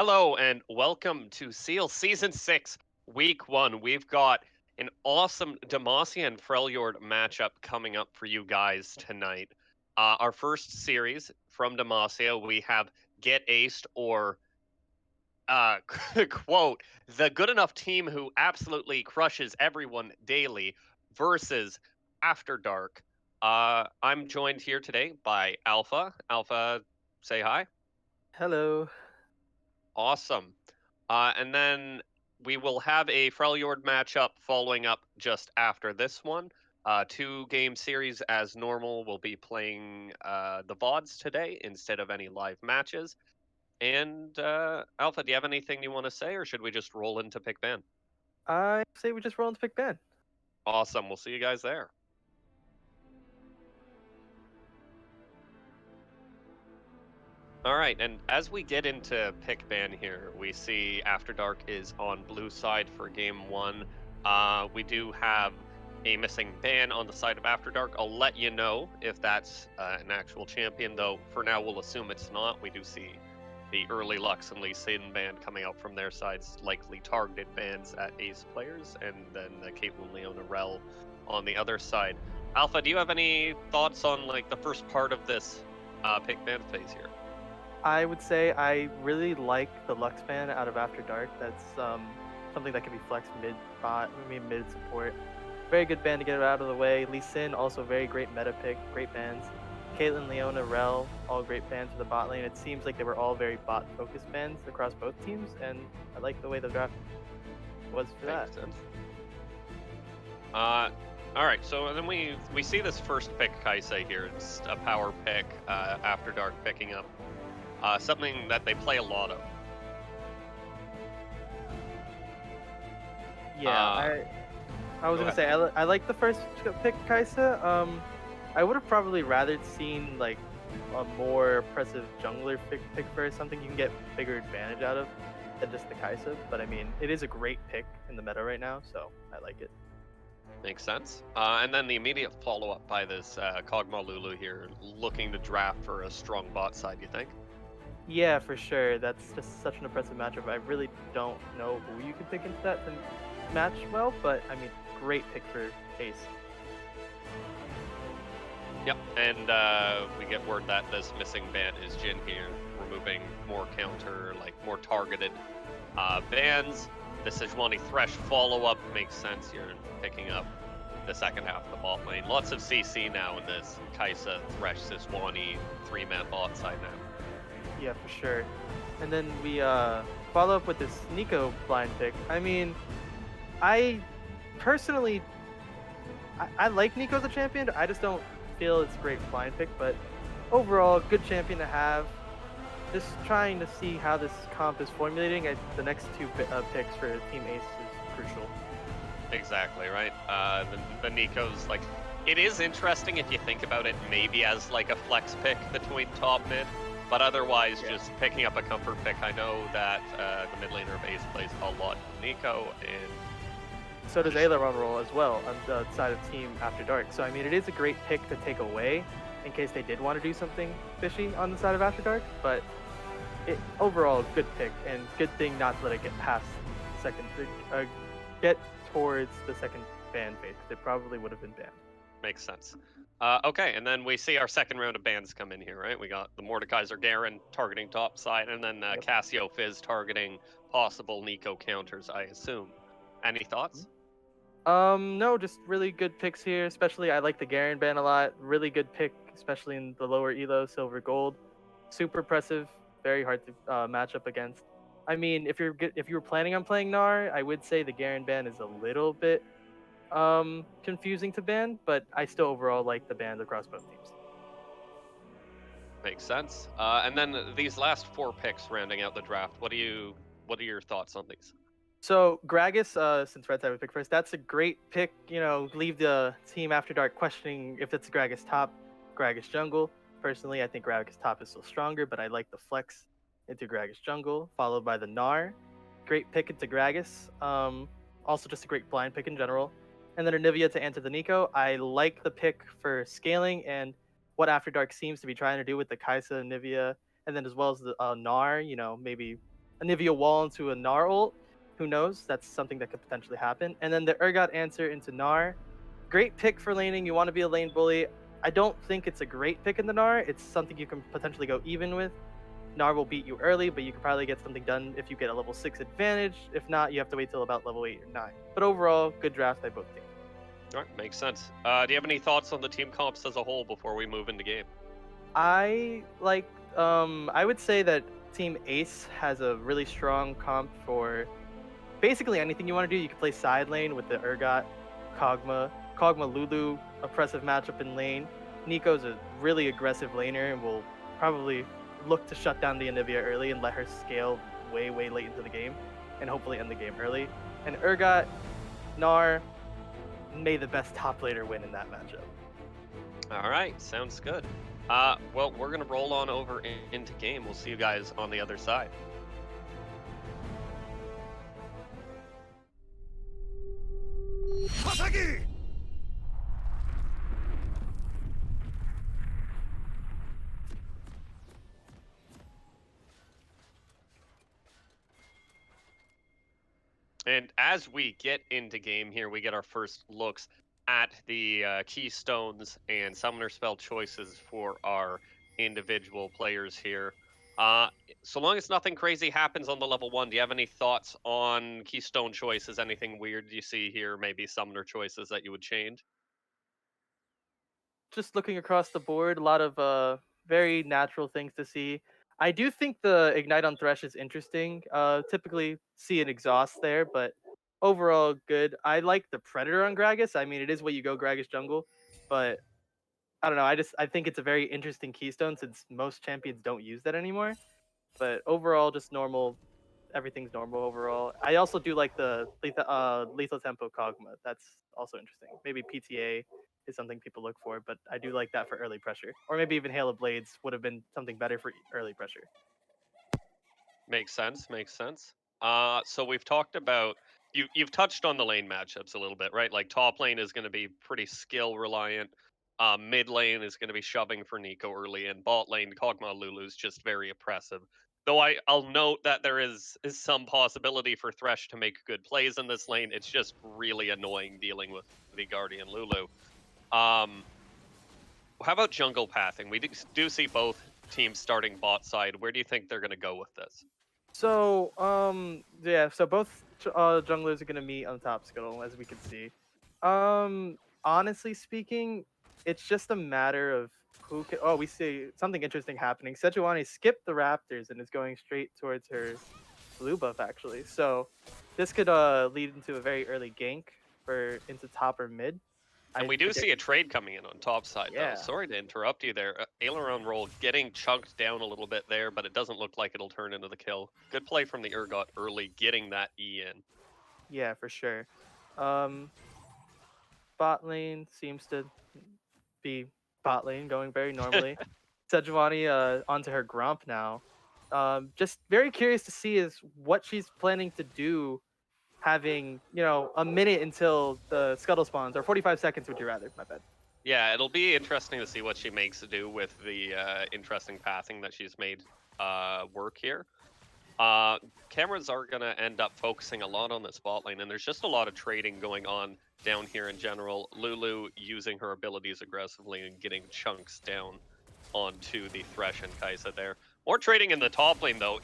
Hello and welcome to Seal Season 6, Week 1. We've got an awesome Demacia and Freljord matchup coming up for you guys tonight. Our first series from Demacia, we have Get Aced or, uh, quote, the good enough team who absolutely crushes everyone daily versus After Dark. I'm joined here today by Alpha. Alpha, say hi. Hello. Awesome. And then we will have a Freljord matchup following up just after this one. Two-game series as normal. We'll be playing the VODs today instead of any live matches. And Alpha, do you have anything you want to say, or should we just roll into pick ban? I say we just roll into pick Ben. Awesome. We'll see you guys there. All right, and as we get into pick ban here, we see After Dark is on blue side for game one. We do have a missing ban on the side of After Dark. I'll let you know if that's an actual champion, though for now we'll assume it's not. We do see the early Lux and Lee Sin ban coming out from their sides, likely targeted bans at Ace players, and then the Caitlyn Leona Rel on the other side. Alpha, do you have any thoughts on like the first part of this pick ban phase here? I would say I really like the Lux ban out of After Dark. That's something that can be flexed mid bot, mid support. Very good ban to get it out of the way. Lee Sin, also very great meta pick, great bans. Caitlyn, Leona, Rel, all great bans for the bot lane. It seems like they were all very bot focused bans across both teams, and I like the way the draft was for that. Makes sense. All right. So then we see this first pick, Kaise here. It's a power pick. After Dark picking up something that they play a lot of. Yeah, Uh, I was Go gonna ahead. say I like the first pick, Kaisa. I would have probably rather seen like a more impressive jungler pick first, something you can get bigger advantage out of than just the Kaisa. But I mean, it is a great pick in the meta right now, so I like it. Makes sense. And then the immediate follow up by this Kog'Maw Lulu here, looking to draft for a strong bot side. You think? Yeah, for sure. That's just such an impressive matchup. I really don't know who you could pick into that to match well, but I mean, great pick for Ace. Yep. And we get word that this missing ban is Jin here, removing more counter, like more targeted bans. The Sejuani Thresh follow-up makes sense. You're picking up the second half of the bot lane. Lots of CC now in this Kaisa, Thresh, Sejuani, three-man bot side now. Yeah, for sure. And then we follow up with this Nico blind pick. I mean, I personally I like Nico as a champion. I just don't feel it's a great blind pick, but overall, good champion to have. Just trying to see how this comp is formulating. The next two picks for Team Ace is crucial. Exactly, right? The Nico's, like, it is interesting if you think about it maybe as like a flex pick between top mid, but otherwise Yeah. just picking up a comfort pick. I know that the mid laner of Ace plays a lot Nico, and So does Aileron roll as well on the side of Team After Dark. So I mean, it is a great pick to take away in case they did want to do something fishy on the side of After Dark. But overall, good pick and good thing not to let it get past second, get towards the second ban phase. It probably would have been banned. makes sense. Okay, and then we see our second round of bans come in here, right? We got the Mordekaiser Garen targeting top side, and then Yep. Cassio Fizz targeting possible Nico counters, I assume. Any thoughts? No, just really good picks here. Especially, I like the Garen ban a lot. Really good pick, especially in the lower elo, silver, gold. Super impressive. Very hard to match up against. I mean, if you were planning on playing Gnar, I would say the Garen ban is a little bit confusing to ban, but I still overall like the bans across both teams. Makes sense. And then these last four picks rounding out the draft. What are your thoughts on these? So Gragas, since Red Side would pick first, that's a great pick. Leave the team After Dark questioning if it's Gragas top, Gragas jungle. Personally, I think Gragas top is still stronger, but I like the flex into Gragas jungle, followed by the Gnar. Great pick into Gragas. Also just a great blind pick in general. And then Anivia to enter the Nico. I like the pick for scaling and what After Dark seems to be trying to do with the Kaisa, Anivia, and then as well as the Gnar. Maybe Anivia wall into a Gnar ult. Who knows? That's something that could potentially happen. And then the Urgot answer into Gnar. Great pick for laning. You want to be a lane bully. I don't think it's a great pick in the Gnar. It's something you can potentially go even with. Gnar will beat you early, but you can probably get something done if you get a level 6 advantage. If not, you have to wait till about level 8 or 9. But overall, good draft by both teams. All right, makes sense. Do you have any thoughts on the team comps as a whole before we move into game? I would say that Team Ace has a really strong comp for basically anything you want to do. You can play side lane with the Urgot, Kog'Maw Lulu, oppressive matchup in lane. Nico's a really aggressive laner and will probably look to shut down the Anivia early and let her scale way, way late into the game and hopefully end the game early. And Urgot, Gnar, may the best top laner win in that matchup. All right, sounds good. Well, we're gonna roll on over into game. We'll see you guys on the other side. And as we get into game here, we get our first looks at the keystones and summoner spell choices for our individual players here. Uh, so long as nothing crazy happens on the level 1, do you have any thoughts on keystone choices? Anything weird you see here? Maybe summoner choices that you would change? Just looking across the board, a lot of very natural things to see. I do think the Ignite on Thresh is interesting. Typically see an exhaust there, but overall good. I like the Predator on Gragas. I mean, it is what you go Gragas jungle, but I don't know. I think it's a very interesting keystone since most champions don't use that anymore. But overall, just normal. Everything's normal overall. I also do like the lethal tempo Kog'Maw. That's also interesting. Maybe PTA is something people look for, but I do like that for early pressure. Or maybe even Hail of Blades would have been something better for early pressure. Makes sense. Makes sense. So we've talked about you've touched on the lane matchups a little bit, right? Like top lane is going to be pretty skill reliant. Mid lane is going to be shoving for Nico early, and bot lane Kog'Maw Lulu is just very oppressive. Though I'll note that there is some possibility for Thresh to make good plays in this lane. It's just really annoying dealing with the Guardian Lulu. Um, how about jungle pathing? We do see both teams starting bot side. Where do you think they're going to go with this? So, yeah, so both junglers are gonna meet on top scuttle, as we can see. Honestly speaking, it's just a matter of who can. Oh, we see something interesting happening. Sejuani skipped the Raptors and is going straight towards her blue buff, actually. So, this could lead into a very early gank for into top or mid. And I we do forget. see a trade coming in on top side, though. Yeah, Sorry to interrupt you there. Aileron roll getting chunked down a little bit there, but it doesn't look like it'll turn into the kill. Good play from the Urgot early, getting that E in. yeah, for sure. Um, Bot lane seems to be bot lane going very normally. Sejuani onto her Gromp now. Just very curious to see is what she's planning to do, having a minute until the scuttle spawns, or 45 seconds. Would you rather? My bad. Yeah, it'll be interesting to see what she makes to do with the interesting pathing that she's made work here. Cameras are going to end up focusing a lot on this bot lane, and there's just a lot of trading going on down here in general. Lulu using her abilities aggressively and getting chunks down onto the Thresh and Kaisa there. More trading in the top lane, though.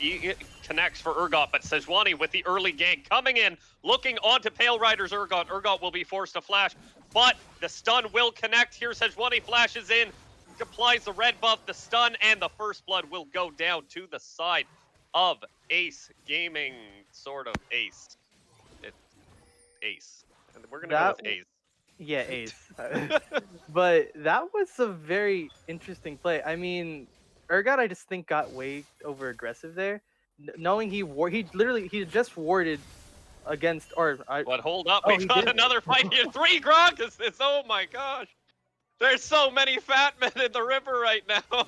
Connects for Urgot, but Sejuani with the early gank coming in, looking onto Pale Rider's Urgot. Urgot will be forced to flash, but the stun will connect here. Sejuani flashes in, applies the red buff, the stun, and the first blood will go down to the side of Ace Gaming, sort of Ace. It's Ace. And we're going to go That with Ace. Yeah, Ace. But that was a very interesting play. I mean, Urgot, I just think got way over aggressive there, knowing he just warded against or I. But hold up, Oh, we've he got did. another fight here. 3 Grogguses. Oh my gosh. There's so many fat men in the river right now.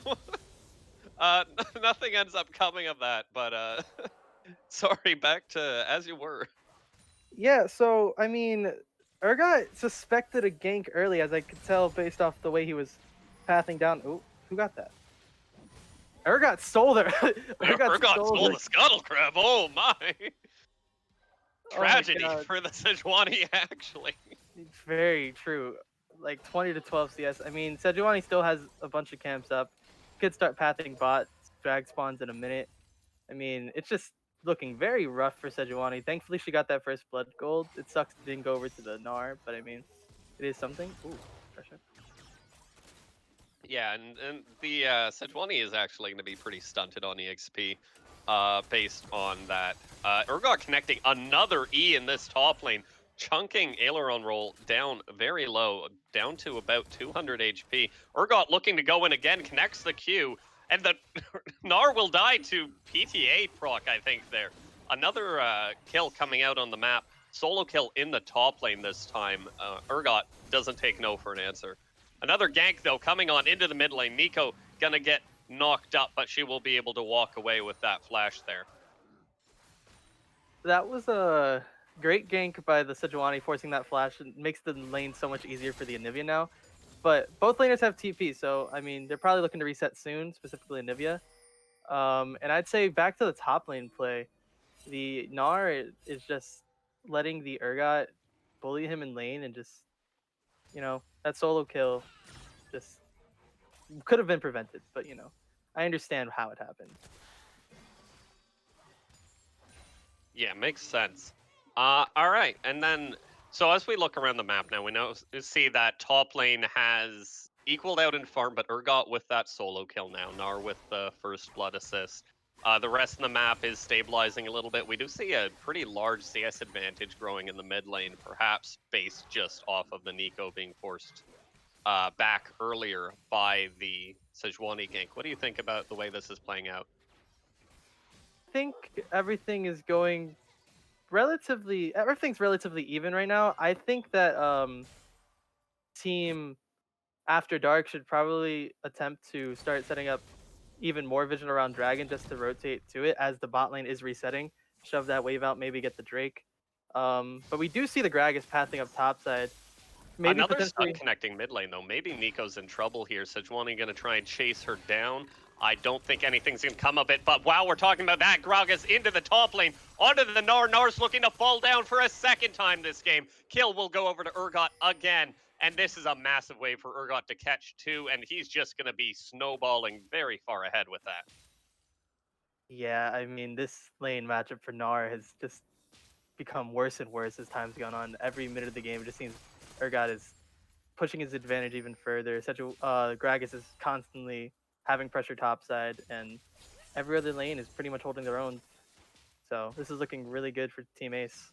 Nothing ends up coming of that, but sorry, back to as you were. Yeah, so I mean, Urgot suspected a gank early, as I could tell based off the way he was pathing down. Oh, who got that? Urgot stole their Urgot Urgot stole stole the the Scuttle Crab. Oh my! oh my Tragedy god. for the Sejuani, actually. It's very true. Like 20 to 12 CS. I mean, Sejuani still has a bunch of camps up. Could start pathing bots, drag spawns in a minute. I mean, it's just looking very rough for Sejuani. Thankfully, she got that first blood gold. It sucks it didn't go over to the Gnar, but I mean, it is something. Ooh, pressure. Yeah, and the Sejuani is actually going to be pretty stunted on EXP based on that. Urgot connecting another E in this top lane, chunking Aileron roll down very low, down to about 200 HP. Urgot looking to go in again, connects the Q, and the Gnar will die to PTA proc, I think, there. Another kill coming out on the map. Solo kill in the top lane this time. Urgot doesn't take no for an answer. Another gank, though, coming on into the mid lane. Nico gonna get knocked up, but she will be able to walk away with that flash there. That was a great gank by the Sejuani forcing that flash. It makes the lane so much easier for the Anivia now. But both laners have TP, so I mean, they're probably looking to reset soon, specifically Anivia. And I'd say back to the top lane play. The Gnar is just letting the Urgot bully him in lane and just, that solo kill just could have been prevented. But, I understand how it happened. Yeah, makes sense. All right, and then so as we look around the map now, we see that top lane has equaled out in farm, but Urgot with that solo kill now, Gnar with the first blood assist. The rest of the map is stabilizing a little bit. We do see a pretty large CS advantage growing in the mid lane, perhaps based just off of the Nico being forced back earlier by the Sejuani gank. What do you think about the way this is playing out? I think everything's relatively even right now. I think that team After Dark should probably attempt to start setting up even more vision around Dragon just to rotate to it as the bot lane is resetting. Shove that wave out, maybe get the Drake. But we do see the Gragas pathing up topside. Maybe Another stun potentially. connecting mid lane, though. Maybe Nico's in trouble here. Sejuani going to try and chase her down. I don't think anything's going to come of it, but wow, we're talking about that. Gragas into the top lane, onto the Gnar. Gnar's looking to fall down for a second time this game. Kill will go over to Urgot again, and this is a massive wave for Urgot to catch too, and he's just going to be snowballing very far ahead with that. Yeah, I mean, this lane matchup for Gnar has just become worse and worse as time's gone on. Every minute of the game, it just seems Urgot is pushing his advantage even further. Gragas is constantly having pressure topside, and every other lane is pretty much holding their own. So this is looking really good for Team Ace.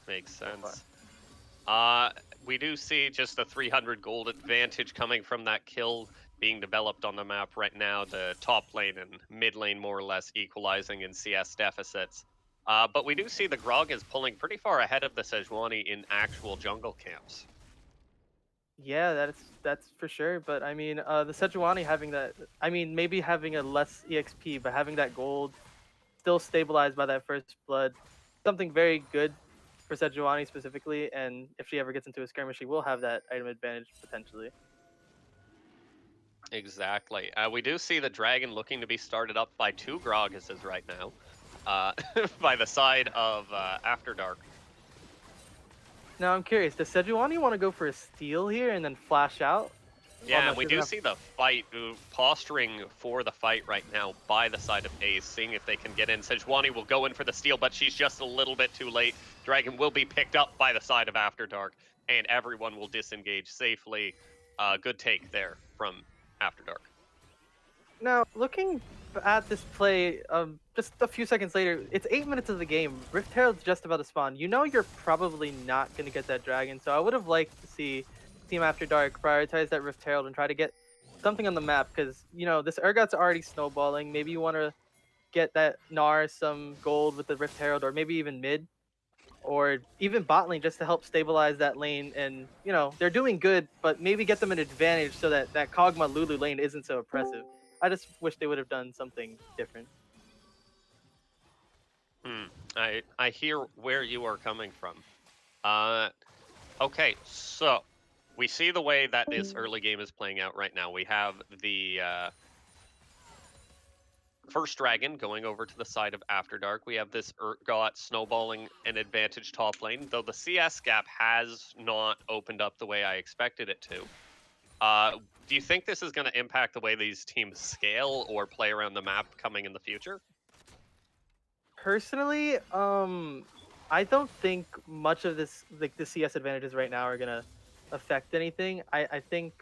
Makes So far. sense. We do see just the 300 gold advantage coming from that kill being developed on the map right now. The top lane and mid lane more or less equalizing in CS deficits. But we do see the Grog is pulling pretty far ahead of the Sejuani in actual jungle camps. Yeah, that's for sure. But I mean, the Sejuani having that, I mean, maybe having a less EXP, but having that gold still stabilized by that first blood, something very good for Sejuani specifically. And if she ever gets into a skirmish, she will have that item advantage potentially. Exactly. We do see the dragon looking to be started up by two Groguses right now, by the side of After Dark. Now I'm curious, does Sejuani want to go for a steal here and then flash out? Well, Yeah, no, and she we doesn't do have. see the fight, posturing for the fight right now by the side of Ace, seeing if they can get in. Sejuani will go in for the steal, but she's just a little bit too late. Dragon will be picked up by the side of After Dark, and everyone will disengage safely. Good take there from After Dark. Now, looking at this play, just a few seconds later, it's 8 minutes of the game. Rift Herald's just about to spawn. You know you're probably not going to get that dragon, so I would have liked to see Team After Dark prioritize that Rift Herald and try to get something on the map, because, this Urgot's already snowballing. Maybe you want to get that Gnar some gold with the Rift Herald, or maybe even mid, or even bot lane just to help stabilize that lane. And, they're doing good, but maybe get them an advantage so that that Kog'Maw Lulu lane isn't so oppressive. I just wish they would have done something different. I hear where you are coming from. Okay, so we see the way that this early game is playing out right now. We have the first dragon going over to the side of After Dark. We have this Urgot snowballing an advantage top lane, though the CS gap has not opened up the way I expected it to. Do you think this is going to impact the way these teams scale or play around the map coming in the future? Personally, I don't think much of this, like the CS advantages right now, are gonna affect anything. I think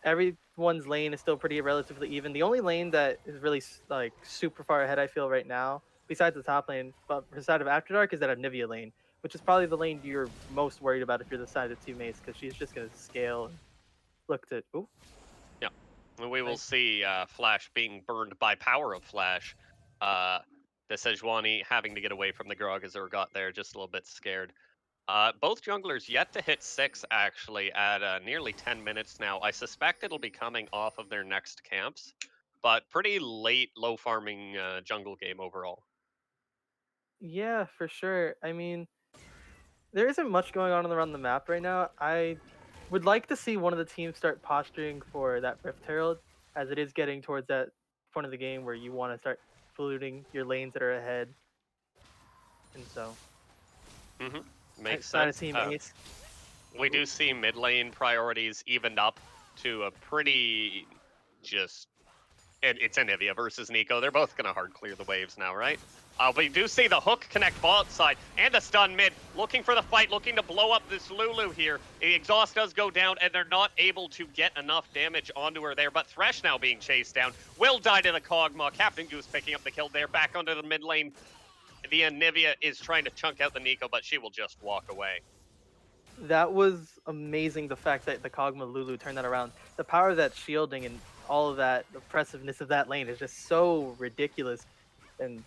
everyone's lane is still pretty relatively even. The only lane that is really like super far ahead, I feel right now, besides the top lane, but for the side of After Dark, is that Anivia lane, which is probably the lane you're most worried about if you're the side of Team Ace, because she's just gonna scale and look to. Ooh, Yeah. And we will nice. see Flash being burned by power of Flash. The Sejuani having to get away from the Grog as Urgot there, just a little bit scared. Both junglers yet to hit 6, actually, at nearly 10 minutes now. I suspect it'll be coming off of their next camps, but pretty late, low farming jungle game overall. Yeah, for sure. I mean, there isn't much going on around the map right now. I would like to see one of the teams start posturing for that Rift Herald, as it is getting towards that point of the game where you want to start polluting your lanes that are ahead. And so, Hmm. Makes side of sense. Team Ace. We Ooh, do see mid lane priorities evened up to a pretty just it's Anivia versus Nico. They're both going to hard clear the waves now, right? But you do see the hook connect bot side and the stun mid, looking for the fight, looking to blow up this Lulu here. The exhaust does go down, and they're not able to get enough damage onto her there. But Thresh now being chased down, will die to the Kog'Maw. Captain Goose picking up the kill there, back onto the mid lane. The Anivia is trying to chunk out the Nico, but she will just walk away. that was amazing. The fact that the Kog'Maw Lulu turned that around, the power of that shielding and all of that, the oppressiveness of that lane is just so ridiculous. And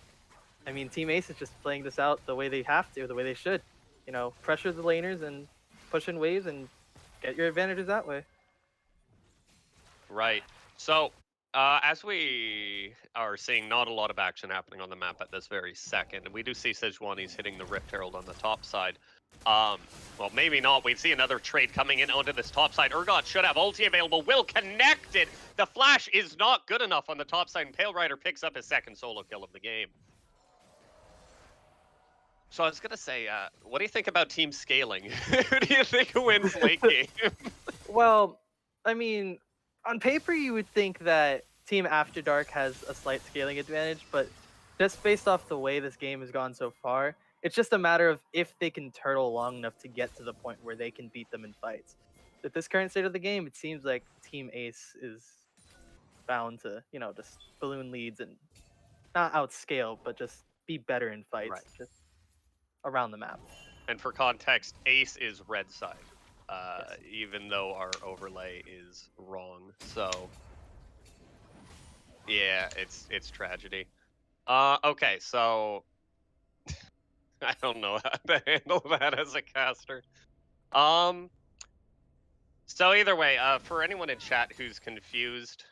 I mean, Team Ace is just playing this out the way they have to, the way they should. You know, pressure the laners and push in waves and get your advantages that way. Right. So, as we are seeing not a lot of action happening on the map at this very second, and we do see Sejuani's hitting the Rift Herald on the top side. Well, maybe not. We see another trade coming in onto this top side. Urgot should have ulti available. Will connect it. The flash is not good enough on the top side, and Pale Rider picks up his second solo kill of the game. So I was gonna say, what do you think about team scaling? Who do you think wins late game? Well, I mean, on paper, you would think that Team After Dark has a slight scaling advantage, but just based off the way this game has gone so far, it's just a matter of if they can turtle long enough to get to the point where they can beat them in fights. At this current state of the game, it seems like Team Ace is bound to, just balloon leads and not outscale, but just be better in fights, Right. just around the map. And for context, Ace is red side, Yes. even though our overlay is wrong. So yeah, it's tragedy. Okay, so I don't know how to handle that as a caster. Um, so either way, for anyone in chat who's confused,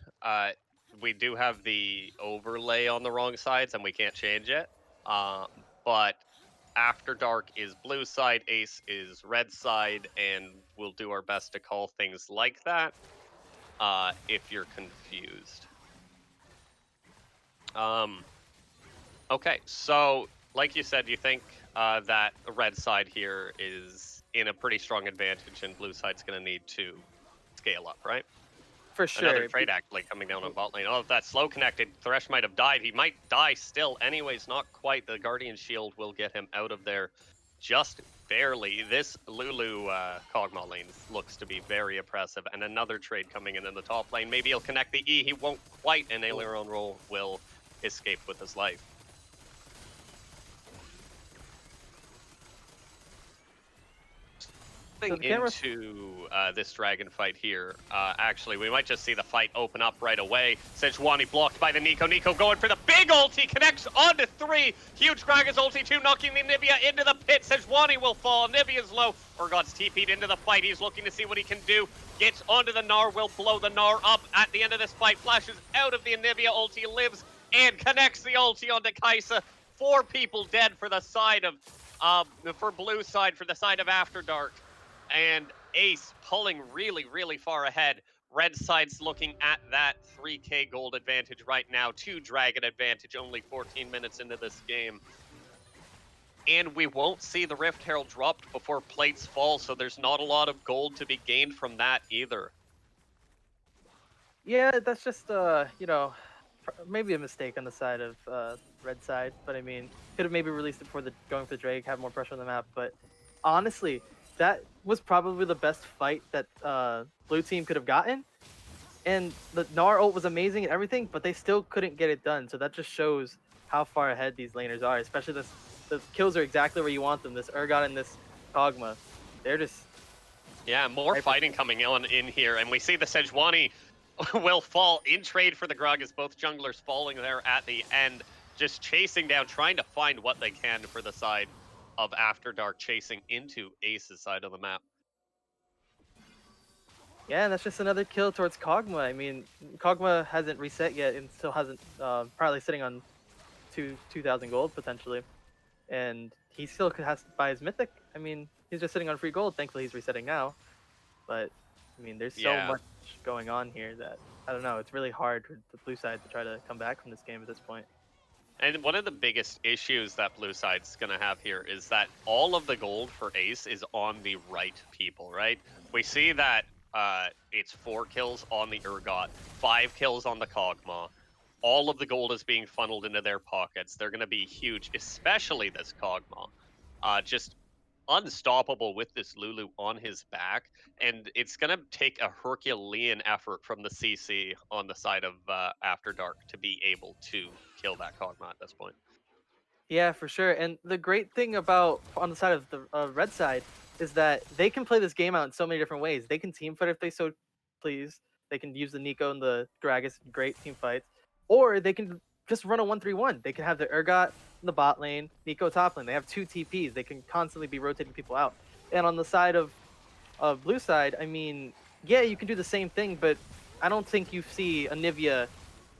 we do have the overlay on the wrong sides, and we can't change it. But After Dark is blue side, Ace is red side, and we'll do our best to call things like that if you're confused. Okay, so like you said, you think that the red side here is in a pretty strong advantage, and blue side's going to need to scale up, right? For Another sure. trade actually coming down on bot lane. Oh, if that's slow connected, Thresh might have died. He might die still. Anyways, not quite. The Guardian Shield will get him out of there just barely. This Lulu Kog'Maw lane looks to be very oppressive. And another trade coming in the top lane. Maybe he'll connect the E. He won't quite, and Aileron Roll will escape with his life. So the camera. Into this dragon fight here, actually, we might just see the fight open up right away. Sejuani blocked by the Nico. Nico going for the big ulti, connects onto 3. Huge Gragas ulti 2, knocking the Nivea into the pit. Sejuani will fall. Nivea's low. Urgot's TP'd into the fight. He's looking to see what he can do. Gets onto the Gnar, will blow the Gnar up at the end of this fight. Flashes out of the Nivea ulti, lives and connects the ulti onto Kaisa. 4 people dead for the side of, for blue side, for the side of After Dark. And Ace pulling really, really far ahead. Red side's looking at that 3K gold advantage right now, 2 dragon advantage, only 14 minutes into this game. And we won't see the Rift Herald dropped before plates fall, so there's not a lot of gold to be gained from that either. Yeah, that's just maybe a mistake on the side of red side, but I mean, could have maybe released it before the going for the Drake, have more pressure on the map. But honestly, that was probably the best fight that blue team could have gotten. And the Gnar ult was amazing and everything, but they still couldn't get it done. So that just shows how far ahead these laners are. Especially the kills are exactly where you want them. This Urgot and this Kog'Maw, they're just Yeah, more hyper. fighting coming on in here, and we see the Sejuani will fall in trade for the Grog as both junglers falling there at the end, just chasing down, trying to find what they can for the side of After Dark, chasing into Ace's side of the map. Yeah, and that's just another kill towards Kog'Maw. I mean, Kog'Maw hasn't reset yet and still hasn't probably sitting on 2,000 gold potentially, and he still has to buy his mythic. I mean, he's just sitting on free gold. Thankfully, he's resetting now. But I mean, there's so Yeah, much going on here that I don't know. It's really hard for the blue side to try to come back from this game at this point. and one of the biggest issues that blue side's going to have here is that all of the gold for Ace is on the right people, right? We see that it's 4 kills on the Urgot, 5 kills on the Kog'Maw. All of the gold is being funneled into their pockets. They're going to be huge, especially this Kog'Maw. Just unstoppable with this Lulu on his back, and it's going to take a Herculean effort from the CC on the side of After Dark to be able to kill that Kog'Maw at this point. Yeah, for sure. And the great thing about on the side of the red side is that they can play this game out in so many different ways. They can team fight if they so please. They can use the Nico and the Gragas, great team fights, or they can just run a 1-3-1. They can have the Urgot in the bot lane, Nico top lane. They have 2 TPs. They can constantly be rotating people out. And on the side of blue side, I mean, yeah, you can do the same thing, but I don't think you see Anivia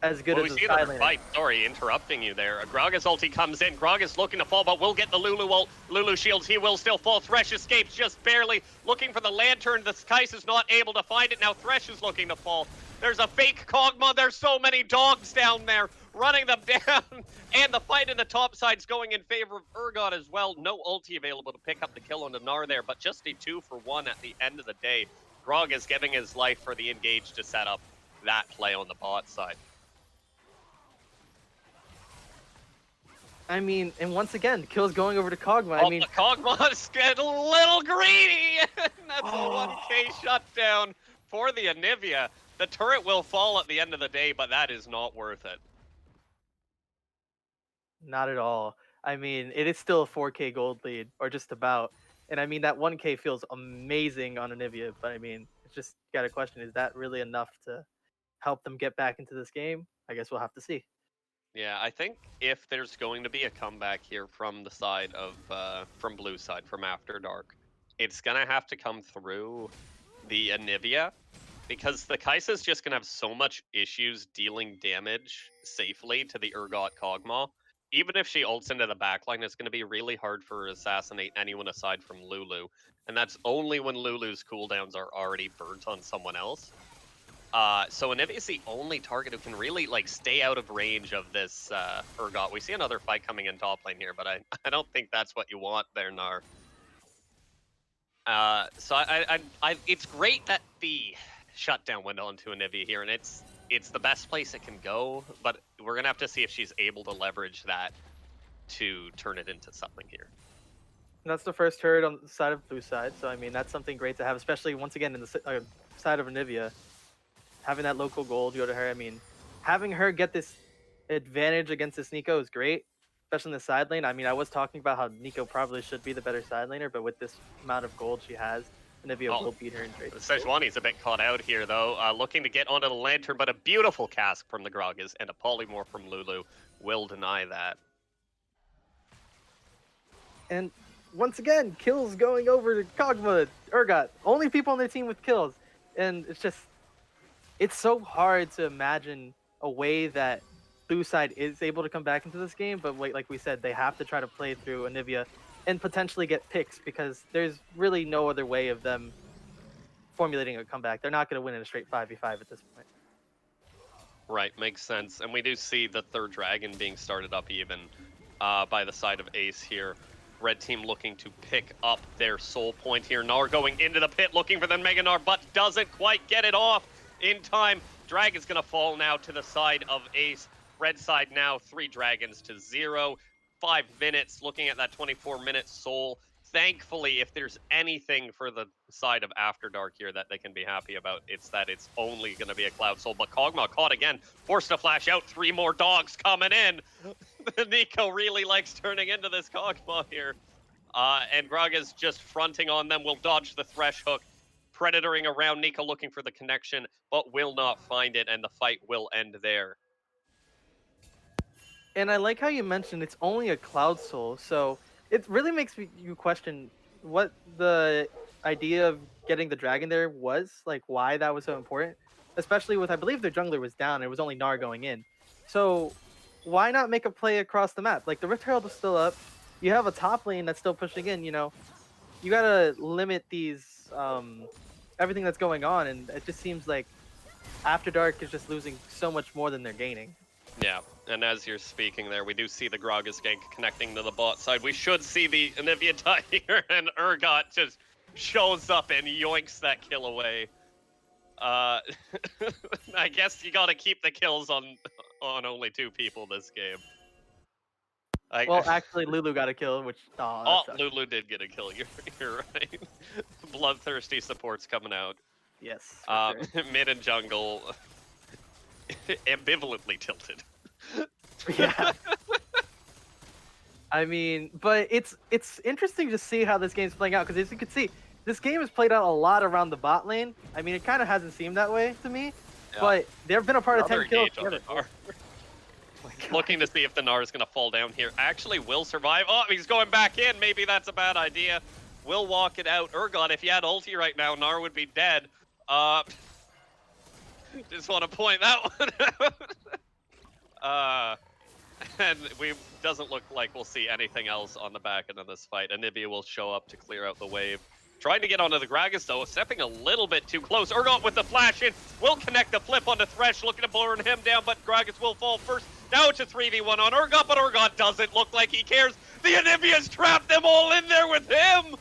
as good Well, as we a see side another laner. fight. Sorry, interrupting you there. Gragas ulti comes in. Gragas looking to fall, but will get the Lulu ult. Lulu shields. He will still fall. Thresh escapes just barely. Looking for the lantern. The Kais is not able to find it. Now Thresh is looking to fall. There's a fake Kog'Maw. There's so many dogs down there running them down. And the fight in the top side's going in favor of Urgot as well. No ulti available to pick up the kill on the Gnar there, but just a 2-for-1 at the end of the day. Grog is giving his life for the engage to set up that play on the bot side. I mean, and once again, kills going over to Kog'Maw. I Oh, mean, the Kog'Maw's getting a little greedy! And that's a oh, 1K shutdown for the Anivia. The turret will fall at the end of the day, but that is not worth it. not at all. I mean, it is still a 4K gold lead, or just about. And I mean, that 1K feels amazing on Anivia, but I mean, it's just got a question: is that really enough to help them get back into this game? I guess we'll have to see. Yeah, I think if there's going to be a comeback here from the side of, from blue side, from After Dark, it's gonna have to come through the Anivia, because the Kai'Sa's just gonna have so much issues dealing damage safely to the Urgot Kog'Maw. Even if she ults into the backline, it's gonna be really hard for her to assassinate anyone aside from Lulu. And that's only when Lulu's cooldowns are already burnt on someone else. So Anivia's the only target who can really like stay out of range of this Urgot. We see another fight coming in top lane here, but I don't think that's what you want there, Nar. So it's great that the shutdown went on to Anivia here, and it's the best place it can go, but we're gonna have to see if she's able to leverage that to turn it into something here. And that's the first turret on the side of blue side, so I mean, that's something great to have, especially once again in the side of Anivia. Having that local gold go to her, I mean, having her get this advantage against this Nico is great, especially in the side lane. I mean, I was talking about how Nico probably should be the better side laner, but with this amount of gold she has, Anivia Oh, will beat her in trade. Sejuani's a bit caught out here, though, looking to get onto the Lantern, but a beautiful cask from the Gragas and a polymorph from Lulu will deny that. And once again, kills going over to Kog'Maw, Urgot. Only people on their team with kills. And it's just, it's so hard to imagine a way that blue side is able to come back into this game, but like we said, they have to try to play through Anivia and potentially get picks, because there's really no other way of them formulating a comeback. They're not going to win in a straight 5v5 at this point. Right, makes sense. And we do see the third dragon being started up even by the side of Ace here. Red team looking to pick up their soul point here. Nar going into the pit looking for the Mega Nar, but doesn't quite get it off in time. Dragon's going to fall now to the side of Ace. Red side now 3 dragons to 0. 5 minutes looking at that 24-minute soul. Thankfully, if there's anything for the side of After Dark here that they can be happy about, it's that it's only going to be a Cloud Soul. But Kog'Maw caught again, forced to flash out, 3 more dogs coming in. Nico really likes turning into this Kog'Maw here. And Graga's just fronting on them, will dodge the Thresh Hook, predatoring around Nico looking for the connection, but will not find it, and the fight will end there. And I like how you mentioned it's only a Cloud Soul, so it really makes you question what the idea of getting the dragon there was, like why that was so important. Especially with, I believe their jungler was down, it was only Gnar going in. So why not make a play across the map? Like the Rift Herald is still up. You have a top lane that's still pushing in, you know. You gotta limit these everything that's going on, and it just seems like After Dark is just losing so much more than they're gaining. Yeah, and as you're speaking there, we do see the Gragas gank connecting to the bot side. We should see the Anivia die here, and Urgot just shows up and yoinks that kill away. I guess you gotta keep the kills on only 2 people this game. Well, actually, Lulu got a kill, which oh, that sucks. Lulu did get a kill. You're right. Bloodthirsty supports coming out. Yes. For sure. Mid and jungle, ambivalently tilted. Yeah. I mean, but it's interesting to see how this game's playing out, because as you can see, this game has played out a lot around the bot lane. I mean, it kind of hasn't seemed that way to me, Yeah. but they've been a part of 10 kills together. Looking to see if the Gnar is going to fall down here. Actually will survive. Oh, he's going back in. Maybe that's a bad idea. Will walk it out. Urgot, if he had ulti right now, Gnar would be dead. Just want to point that one out. And we doesn't look like we'll see anything else on the back end of this fight. Anivia will show up to clear out the wave. Trying to get onto the Gragas though, stepping a little bit too close. Urgot with the flash in, will connect the flip onto Thresh, looking to burn him down, but Gragas will fall first. Now it's a 3v1 on Urgot, but Urgot doesn't look like he cares. The Anivia's trapped them all in there with him!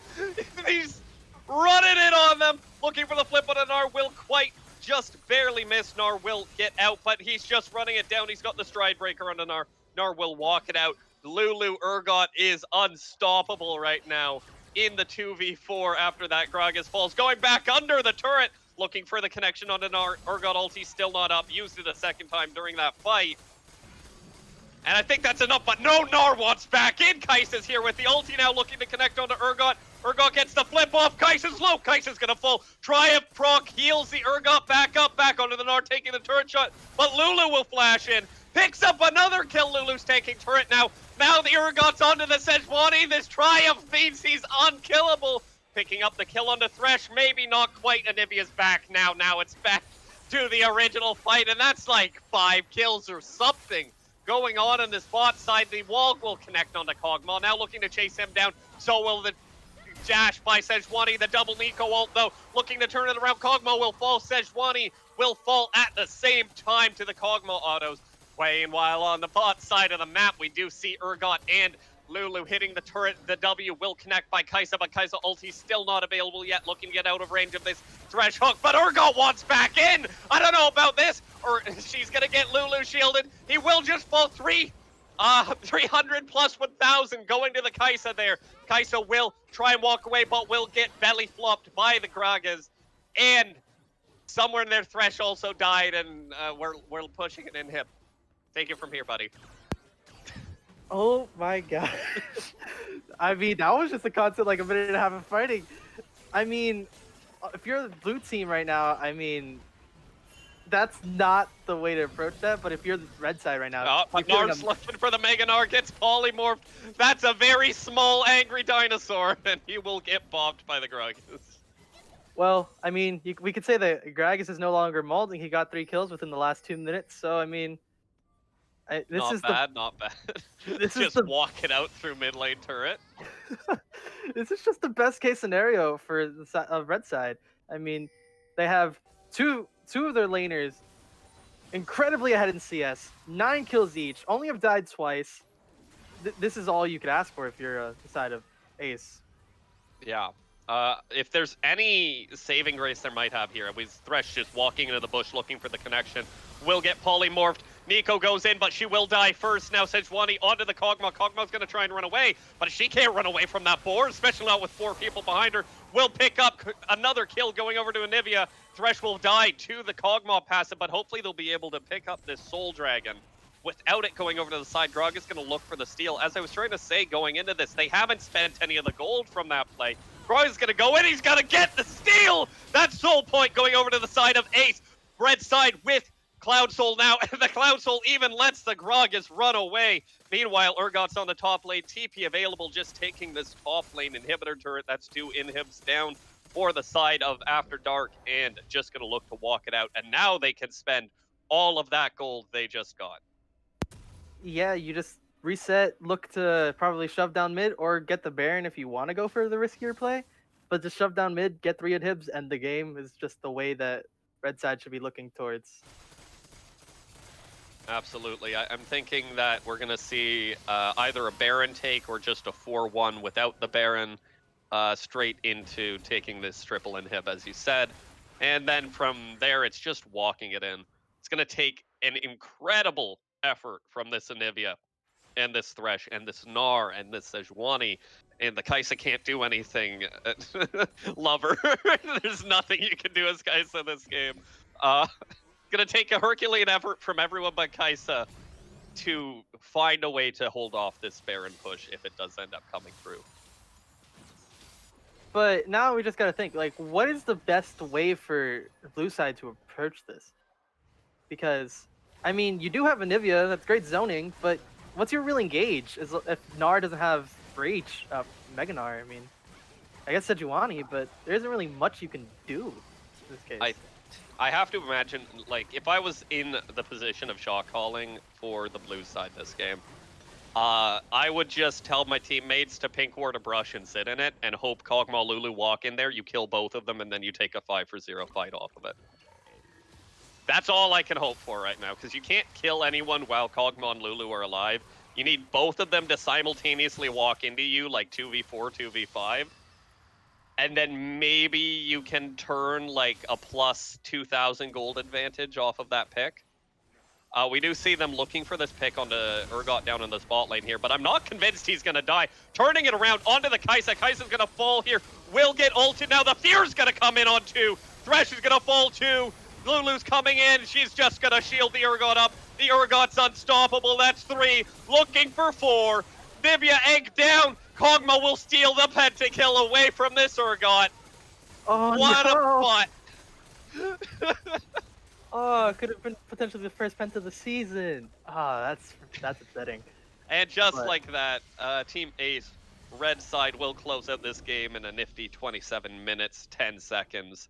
He's running it on them, looking for the flip on Gnar, will quite just barely miss. Gnar will get out, but he's just running it down. He's got the stride breaker on Gnar. Gnar will walk it out. Lulu Urgot is unstoppable right now in the 2v4 after that Gragas falls. Going back under the turret, looking for the connection on Gnar. Urgot ulti still not up. Used it a second time during that fight. And I think that's enough, but no, Gnar wants back in. Kai'Sa's here with the ulti now, looking to connect onto Urgot. Urgot gets the flip off. Kai'Sa's low. Kai'Sa's gonna fall. Triumph proc heals the Urgot back up, back onto the Gnar, taking the turret shot. But Lulu will flash in. Picks up another kill. Lulu's taking turret now. Now the Urgot's onto the Sejuani. This Triumph means he's unkillable. Picking up the kill onto Thresh. Maybe not quite. Anivia's back now. Now it's back to the original fight, and that's like 5 kills or something going on in this bot side. The wall will connect onto Kog'Maw. Now looking to chase him down. So will the dash by Sejuani. The double Nico ult though. Looking to turn it around. Kog'Maw will fall. Sejuani will fall at the same time to the Kog'Maw autos. While on the bot side of the map, we do see Urgot and Lulu hitting the turret. The W will connect by Kai'Sa, but Kai'Sa ulti still not available yet, looking to get out of range of this Thresh hook, but Urgot wants back in! I don't know about this, or she's gonna get Lulu shielded. He will just fall 300 plus 1,000 going to the Kai'Sa there. Kai'Sa will try and walk away, but will get belly flopped by the Gragas, and somewhere in their Thresh also died, and we're pushing it in him. Take it from here, buddy. Oh my god. I mean, that was just a constant like a minute and a half of fighting. I mean, if you're the blue team right now, I mean, that's not the way to approach that, but if you're the red side right now... Oh, Gnar's looking for the Mega Gnar, gets polymorphed. That's a very small, angry dinosaur, and he will get bobbed by the Gragas. Well, I mean, we could say that Gragas is no longer molding. He got 3 kills within the last 2 minutes, so I mean... Not bad. This just is walk it out through mid lane turret. This is just the best case scenario for the red side. I mean, They have two of their laners incredibly ahead in CS, 9 kills each, only have died twice. This is all you could ask for if you're the side of Ace. Yeah. If there's any saving grace there might have here, it was Thresh just walking into the bush looking for the connection. Will get polymorphed. Nico goes in, but she will die first. Now Sejuani onto the Kog'Maw. Kog'Maw's going to try and run away, but she can't run away from that boar, especially not with 4 people behind her. Will pick up another kill going over to Anivia. Thresh will die to the Kog'Maw passive, but hopefully they'll be able to pick up this Soul Dragon. Without it going over to the side, Grog is going to look for the steal. As I was trying to say going into this, they haven't spent any of the gold from that play. Grog is going to go in, he's going to get the steal! That's Soul Point going over to the side of Ace. Red side with Cloud Soul now, and the Cloud Soul even lets the Gragas run away. Meanwhile, Urgot's on the top lane, TP available, just taking this top lane inhibitor turret. That's 2 inhibs down for the side of After Dark, and just going to look to walk it out. And now they can spend all of that gold they just got. Yeah, you just reset, look to probably shove down mid or get the Baron if you want to go for the riskier play. But just shove down mid, get 3 inhibs, and the game is just the way that red side should be looking towards. Absolutely. I'm thinking that we're going to see either a Baron take or just a 4-1 without the Baron, straight into taking this triple inhib, as you said. And then from there, it's just walking it in. It's going to take an incredible effort from this Anivia and this Thresh and this Gnar and this Sejuani. And the Kaisa can't do anything. Lover. There's nothing you can do as Kaisa this game. Uh, Gonna take a Herculean effort from everyone but Kaisa to find a way to hold off this Baron push if it does end up coming through. But now we just gotta think, like, what is the best way for blue side to approach this? Because, I mean, you do have Anivia, that's great zoning, but what's your real engage? Is if Gnar doesn't have Breach, Mega Gnar, I mean, I guess Sejuani, but there isn't really much you can do in this case. I have to imagine, like, if I was in the position of shot calling for the blue side this game, I would just tell my teammates to pink ward a brush and sit in it and hope Kog'Maw Lulu walk in there, you kill both of them, and then you take a 5-for-0 fight off of it. That's all I can hope for right now, because you can't kill anyone while Kog'Maw and Lulu are alive. You need both of them to simultaneously walk into you, like 2v4, 2v5. And then maybe you can turn like a plus 2,000 gold advantage off of that pick. We do see them looking for this pick onto Urgot down in the spot lane here, but I'm not convinced he's going to die. Turning it around onto the Kaisa. Kaisa's going to fall here. Will get ulted now. The Fear's going to come in on 2. Thresh is going to fall 2. Lulu's coming in. She's just going to shield the Urgot up. The Urgot's unstoppable. That's 3. Looking for 4. Nivea egg down. Kog'Maw will steal the pentakill away from this Urgot. Oh What no! a butt. Oh, it could have been potentially the first pent of the season. Ah, that's upsetting. And just But like that, Team Ace, red side will close out this game in a nifty 27 minutes, 10 seconds.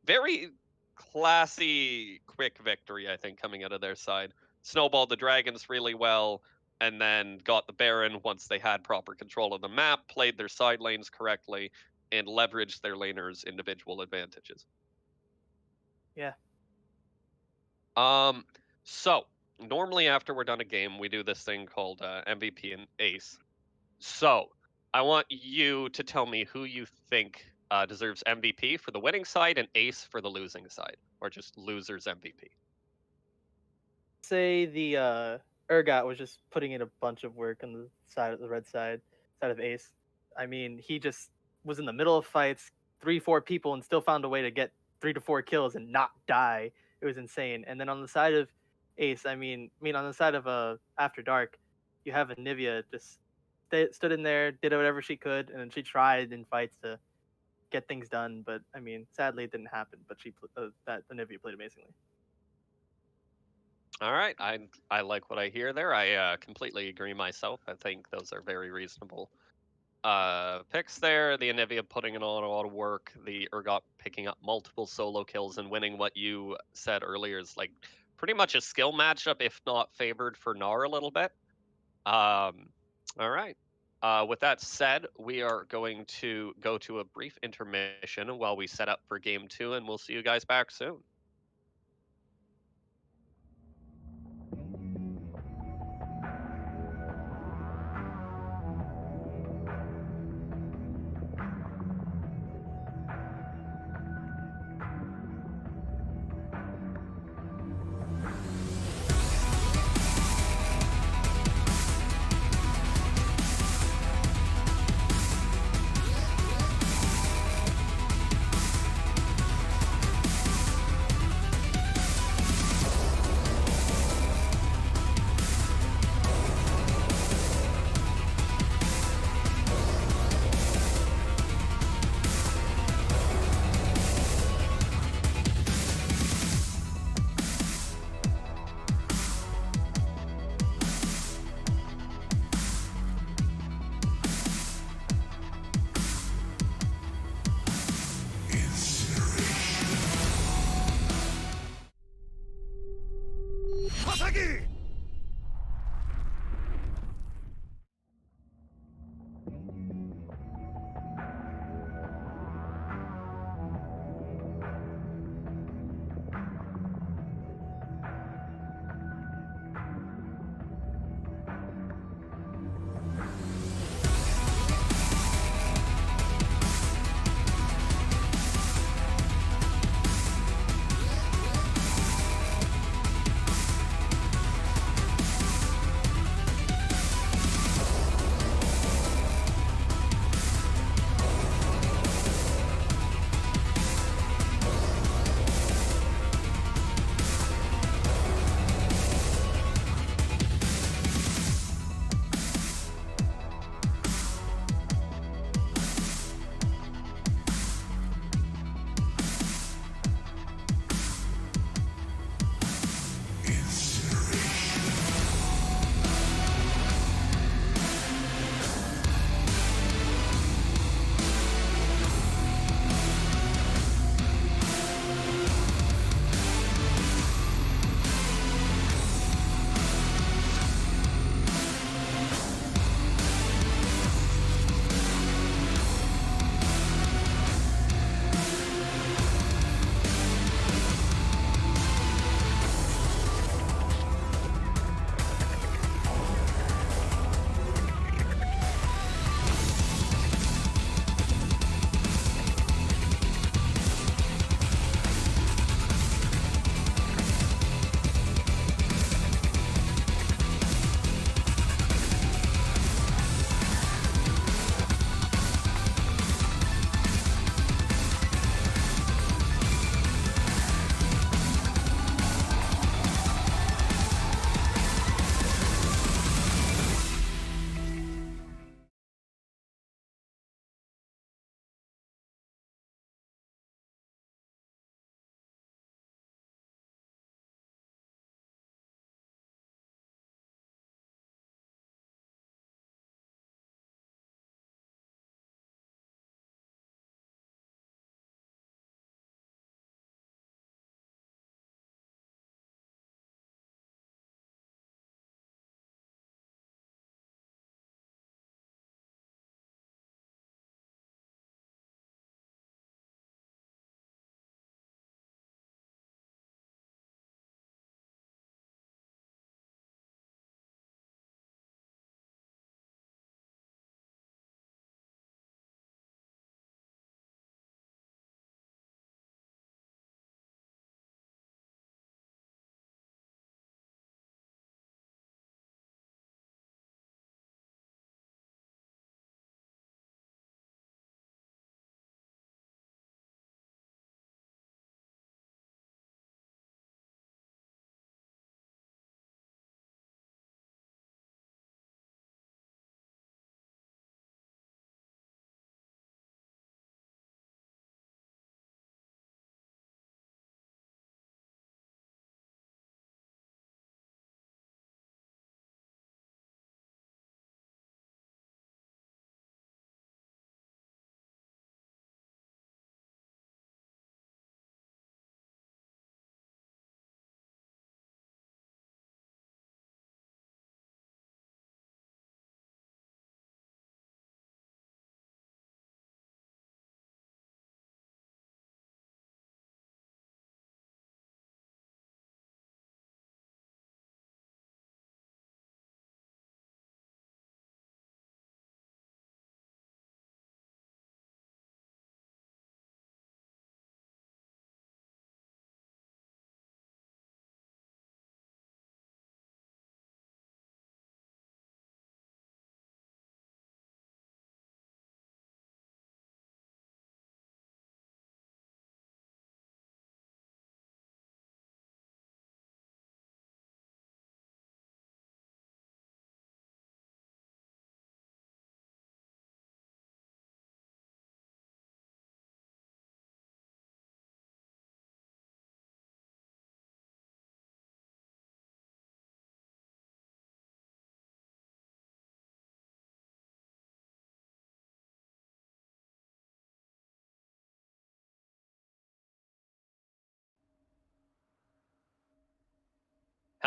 Very classy, quick victory, I think, coming out of their side. Snowballed the Dragons really well, and then got the Baron once they had proper control of the map, played their side lanes correctly, and leveraged their laners' individual advantages. yeah, Um, so normally after we're done a game, we do this thing called MVP and Ace. So I want you to tell me who you think deserves MVP for the winning side and Ace for the losing side, or just losers MVP. say the Urgot was just putting in a bunch of work on the side of the red side of Ace. I mean, he just was in the middle of fights, 3, 4 people, and still found a way to get 3 to 4 kills and not die. It was insane. And then on the side of Ace, I mean on the side of After Dark, you have Anivia just stood in there, did whatever she could, and then she tried in fights to get things done. But I mean, sadly, it didn't happen. But that Anivia played amazingly. All right, I like what I hear there. I completely agree myself. I think those are very reasonable picks there. The Anivia putting in a lot of work. The Urgot picking up multiple solo kills and winning what you said earlier is like pretty much a skill matchup, if not favored for Gnar a little bit. All right. With that said, we are going to go to a brief intermission while we set up for game two, and we'll see you guys back soon.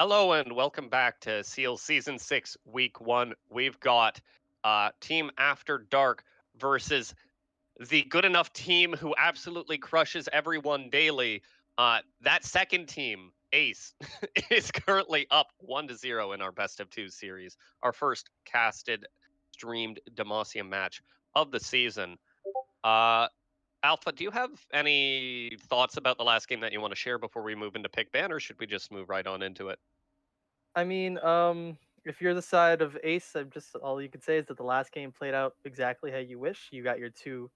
Hello and welcome back to Seal Season 6, Week 1. We've got Team After Dark versus the good enough team who absolutely crushes everyone daily. That second team, Ace, is currently up 1-0 in our best of two series, our first casted, streamed Demacia match of the season. Uh, Alpha, do you have any thoughts about the last game that you want to share before we move into pick ban, or should we just move right on into it? I mean, if you're the side of Ace, I'm just all you could say is that the last game played out exactly how you wish. You got your two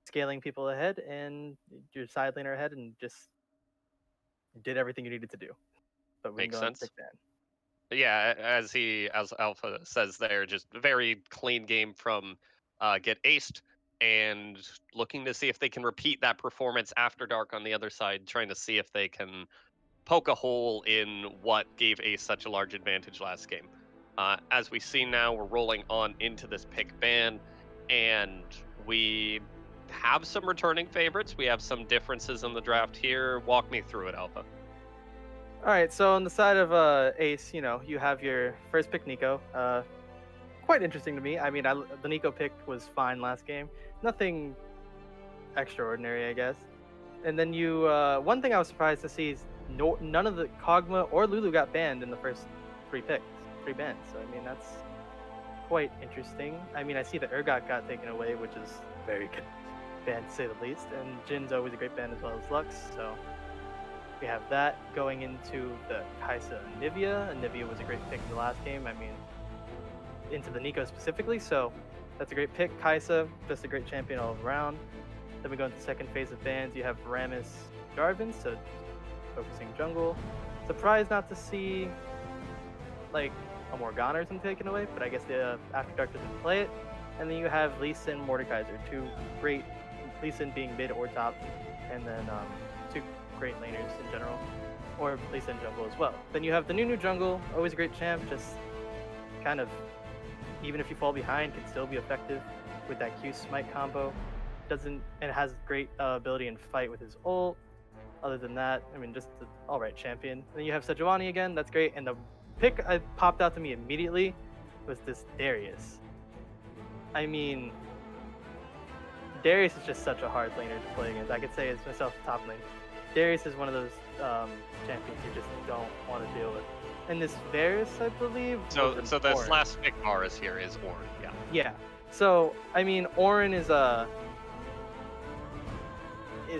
scaling people ahead and your side laner ahead, and just did everything you needed to do. But we can Makes go into sense. pick ban. Yeah, as Alpha says there, just a very clean game from Get Aced, and looking to see if they can repeat that performance after dark on the other side, trying to see if they can poke a hole in what gave Ace such a large advantage last game. As we see now, we're rolling on into this pick ban, and we have some returning favorites. We have some differences in the draft here. Walk me through it, Alpha. All right, so on the side of Ace, you have your first pick, Nico. Quite interesting to me. I mean, the Nico pick was fine last game. Nothing extraordinary, I guess. And then one thing I was surprised to see is none of the Kog'Maw or Lulu got banned in the first three picks, three bans. So I mean, that's quite interesting. I mean, I see the Urgot got taken away, which is very good ban to say the least. And Jin's always a great ban as well as Lux. So we have that going into the Kaisa and Nivea. And Nivea was a great pick in the last game. I mean, into the Nico specifically. So that's a great pick. Kaisa, just a great champion all around. Then we go into the second phase of bans. You have Rammus Jarvan, so focusing jungle. Surprised not to see like a Morgana or something taken away, but I guess the After Dark doesn't play it. And then you have Lee Sin, Mordekaiser, two great, Lee Sin being mid or top, and then two great laners in general, or Lee Sin jungle as well. Then you have the new jungle, always a great champ, just kind of, even if you fall behind, can still be effective with that Q Smite combo. Doesn't, and has great ability in fight with his ult. Other than that, I mean, just the all right champion. Then you have Sejuani again. That's great. And the pick I popped out to me immediately was this Darius. I mean, Darius is just such a hard laner to play against. I could say it's myself top lane. Darius is one of those champions you just don't want to deal with. And this Varus, I believe. So, Was so an this Ornn. last pick Varus here is Ornn. Yeah. Yeah. So I mean, Ornn is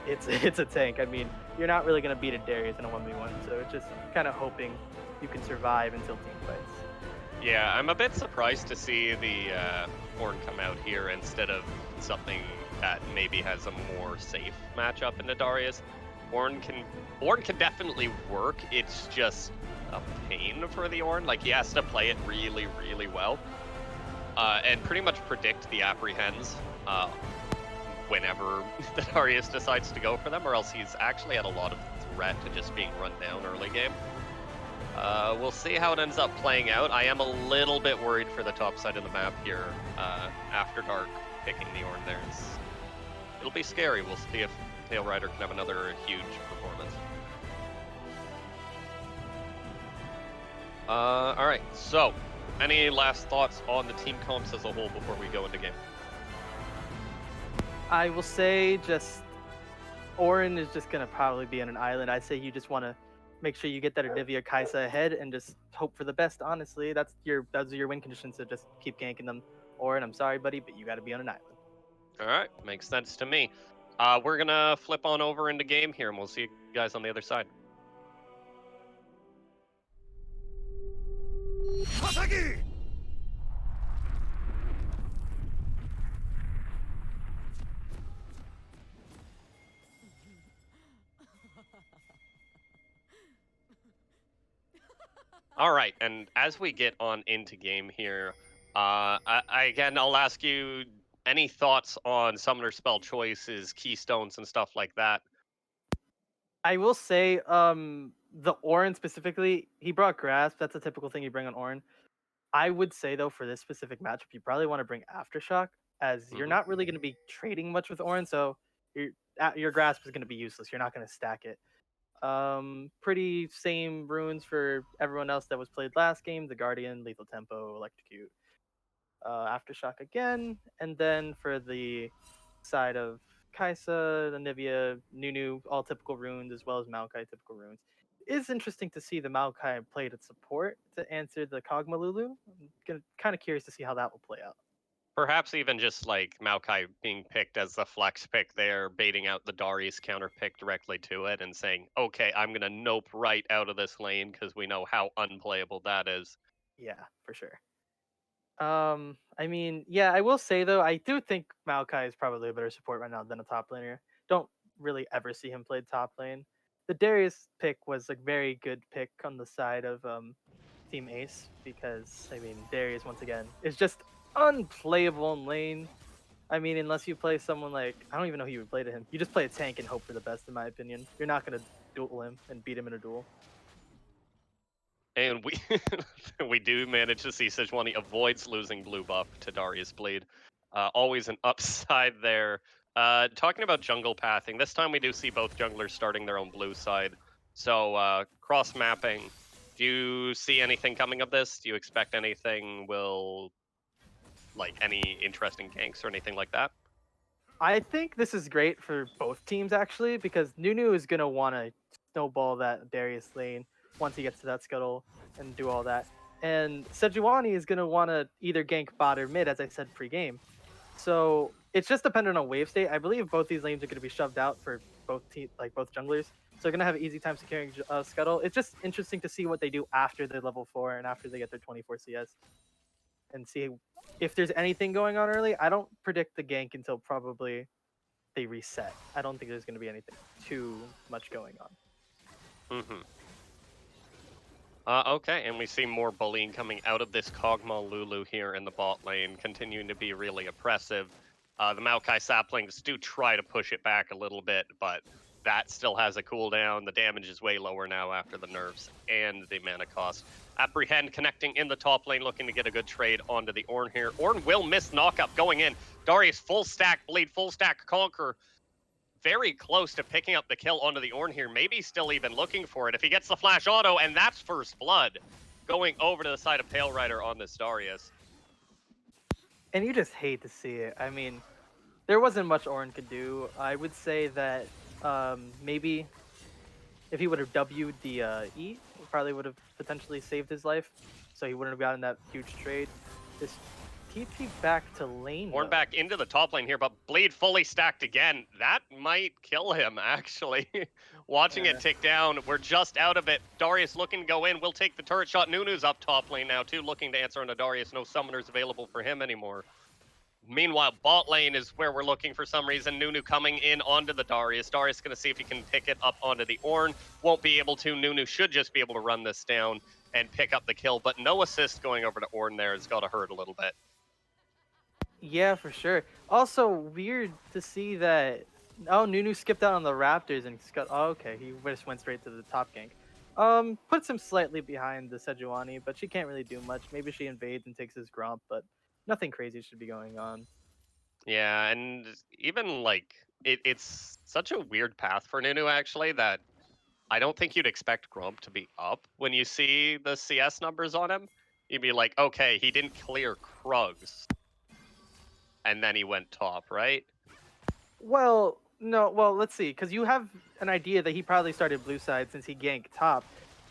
it's a tank. I mean, you're not really gonna beat a Darius in a 1v1, so it's just kind of hoping you can survive until team fights. Yeah, I'm a bit surprised to see the Ornn come out here instead of something that maybe has a more safe matchup into Darius. Ornn can definitely work. It's just a pain for the Ornn. Like, he has to play it really, really well, and pretty much predict the apprehends whenever the Darius decides to go for them, or else he's actually had a lot of threat to just being run down early game. We'll see how it ends up playing out. I am a little bit worried for the top side of the map here. After Dark picking the Ornn there. It'll be scary. We'll see if Tail Rider can have another huge performance. Alright, so any last thoughts on the team comps as a whole before we go into game? I will say just Ornn is just gonna probably be on an island. I say you just want to make sure you get that Anivia Kaisa ahead and just hope for the best. Honestly, those are your win conditions. So just keep ganking them. Ornn, I'm sorry, buddy, but you got to be on an island. Alright, makes sense to me. We're gonna flip on over into game here, and we'll see you guys on the other side. All right, and as we get on into game here, I'll ask you any thoughts on summoner spell choices, keystones, and stuff like that. I will say, the Ornn specifically, he brought Grasp. That's a typical thing you bring on Ornn. I would say though, for this specific matchup, you probably want to bring Aftershock, as you're Hmm. not really going to be trading much with Ornn, so your Grasp is going to be useless. You're not going to stack it. Pretty same runes for everyone else that was played last game: the Guardian, Lethal Tempo, Electrocute, Aftershock again, and then for the side of Kaisa, the Nivea, Nunu, all typical runes, as well as Maokai typical runes. It's interesting to see the Maokai played at support to answer the Kog'Maw Lulu. I'm kind of curious to see how that will play out. Perhaps even just like Maokai being picked as the flex pick there, baiting out the Darius counter pick directly to it and saying, okay, I'm going to nope right out of this lane because we know how unplayable that is. Yeah, for sure. I mean, yeah, I will say though, I do think Maokai is probably a better support right now than a top laner. Don't really ever see him play top lane. The Darius pick was a very good pick on the side of Team Ace because I mean Darius once again is just unplayable in lane. I mean, unless you play someone like I don't even know who you would play to him. You just play a tank and hope for the best, in my opinion. You're not gonna duel him and beat him in a duel. And we we do manage to see Sejuani avoids losing blue buff to Darius Bleed. Always an upside there. Talking about jungle pathing, this time we do see both junglers starting their own blue side. So cross mapping. Do you see anything coming of this? Do you expect anything will like any interesting ganks or anything like that? I think this is great for both teams actually because Nunu is gonna want to snowball that Darius lane once he gets to that scuttle and do all that, and Sejuani is gonna want to either gank bot or mid, as I said pre-game. So it's just dependent on wave state. I believe both these lanes are gonna be shoved out for both junglers. So they're gonna have an easy time securing scuttle. It's just interesting to see what they do after they're level 4 and after they get their 24 CS and see if there's anything going on early. I don't predict the gank until probably they reset. I don't think there's going to be anything too much going on. Mm-hmm. Okay, and we see more bullying coming out of this Kog'Maw Lulu here in the bot lane, continuing to be really oppressive. The Maokai saplings do try to push it back a little bit, but that still has a cooldown. The damage is way lower now after the nerfs and the mana cost. Apprehend connecting in the top lane, looking to get a good trade onto the Ornn here. Ornn will miss knockup going in. Darius full stack Bleed, full stack Conquer. Very close to picking up the kill onto the Ornn here. Maybe still even looking for it. If he gets the flash auto, and that's first blood going over to the side of Pale Rider on this Darius. And you just hate to see it. I mean, there wasn't much Ornn could do. I would say that maybe if he would have W'd the E, it probably would have potentially saved his life. So he wouldn't have gotten that huge trade. This TP back to lane Ornn though. back into the top lane here, but Bleed fully stacked again. That might kill him, actually. Watching Yeah. it tick down, we're just out of it. Darius looking to go in, will take the turret shot. Nunu's up top lane now, too, looking to answer on a Darius. No summoners available for him anymore. Meanwhile, bot lane is where we're looking for some reason. Nunu coming in onto the Darius. Darius going to see if he can pick it up onto the Ornn. Won't be able to. Nunu should just be able to run this down and pick up the kill, but no assist going over to Ornn there. It's got to hurt a little bit. Yeah, for sure. Also, weird to see that. Oh, Nunu skipped out on the Raptors and got. Oh, okay, he just went straight to the top gank. Puts him slightly behind the Sejuani, but she can't really do much. Maybe she invades and takes his Gromp, but nothing crazy should be going on. Yeah, and even like it's such a weird path for Nunu actually that I don't think you'd expect Grump to be up when you see the CS numbers on him. You'd be like, okay, he didn't clear Krugs, and then he went top, right? Well, no, well, let's see, because you have an idea that he probably started blue side since he ganked top.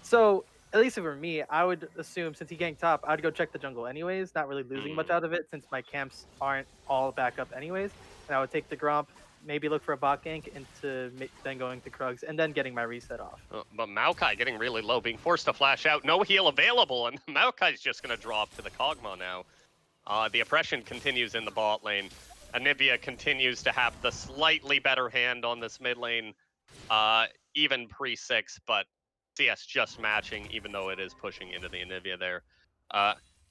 So, at least for me, I would assume since he ganked top, I'd go check the jungle anyways, not really losing much Mm. out of it since my camps aren't all back up anyways. And I would take the Gromp, maybe look for a bot gank into then going to Krugs, and then getting my reset off. But Maokai getting really low, being forced to flash out, no heal available, and Maokai's just going to drop to the Kog'Maw now. The oppression continues in the bot lane. Anivia continues to have the slightly better hand on this mid lane, even pre-6, but CS just matching, even though it is pushing into the Anivia there.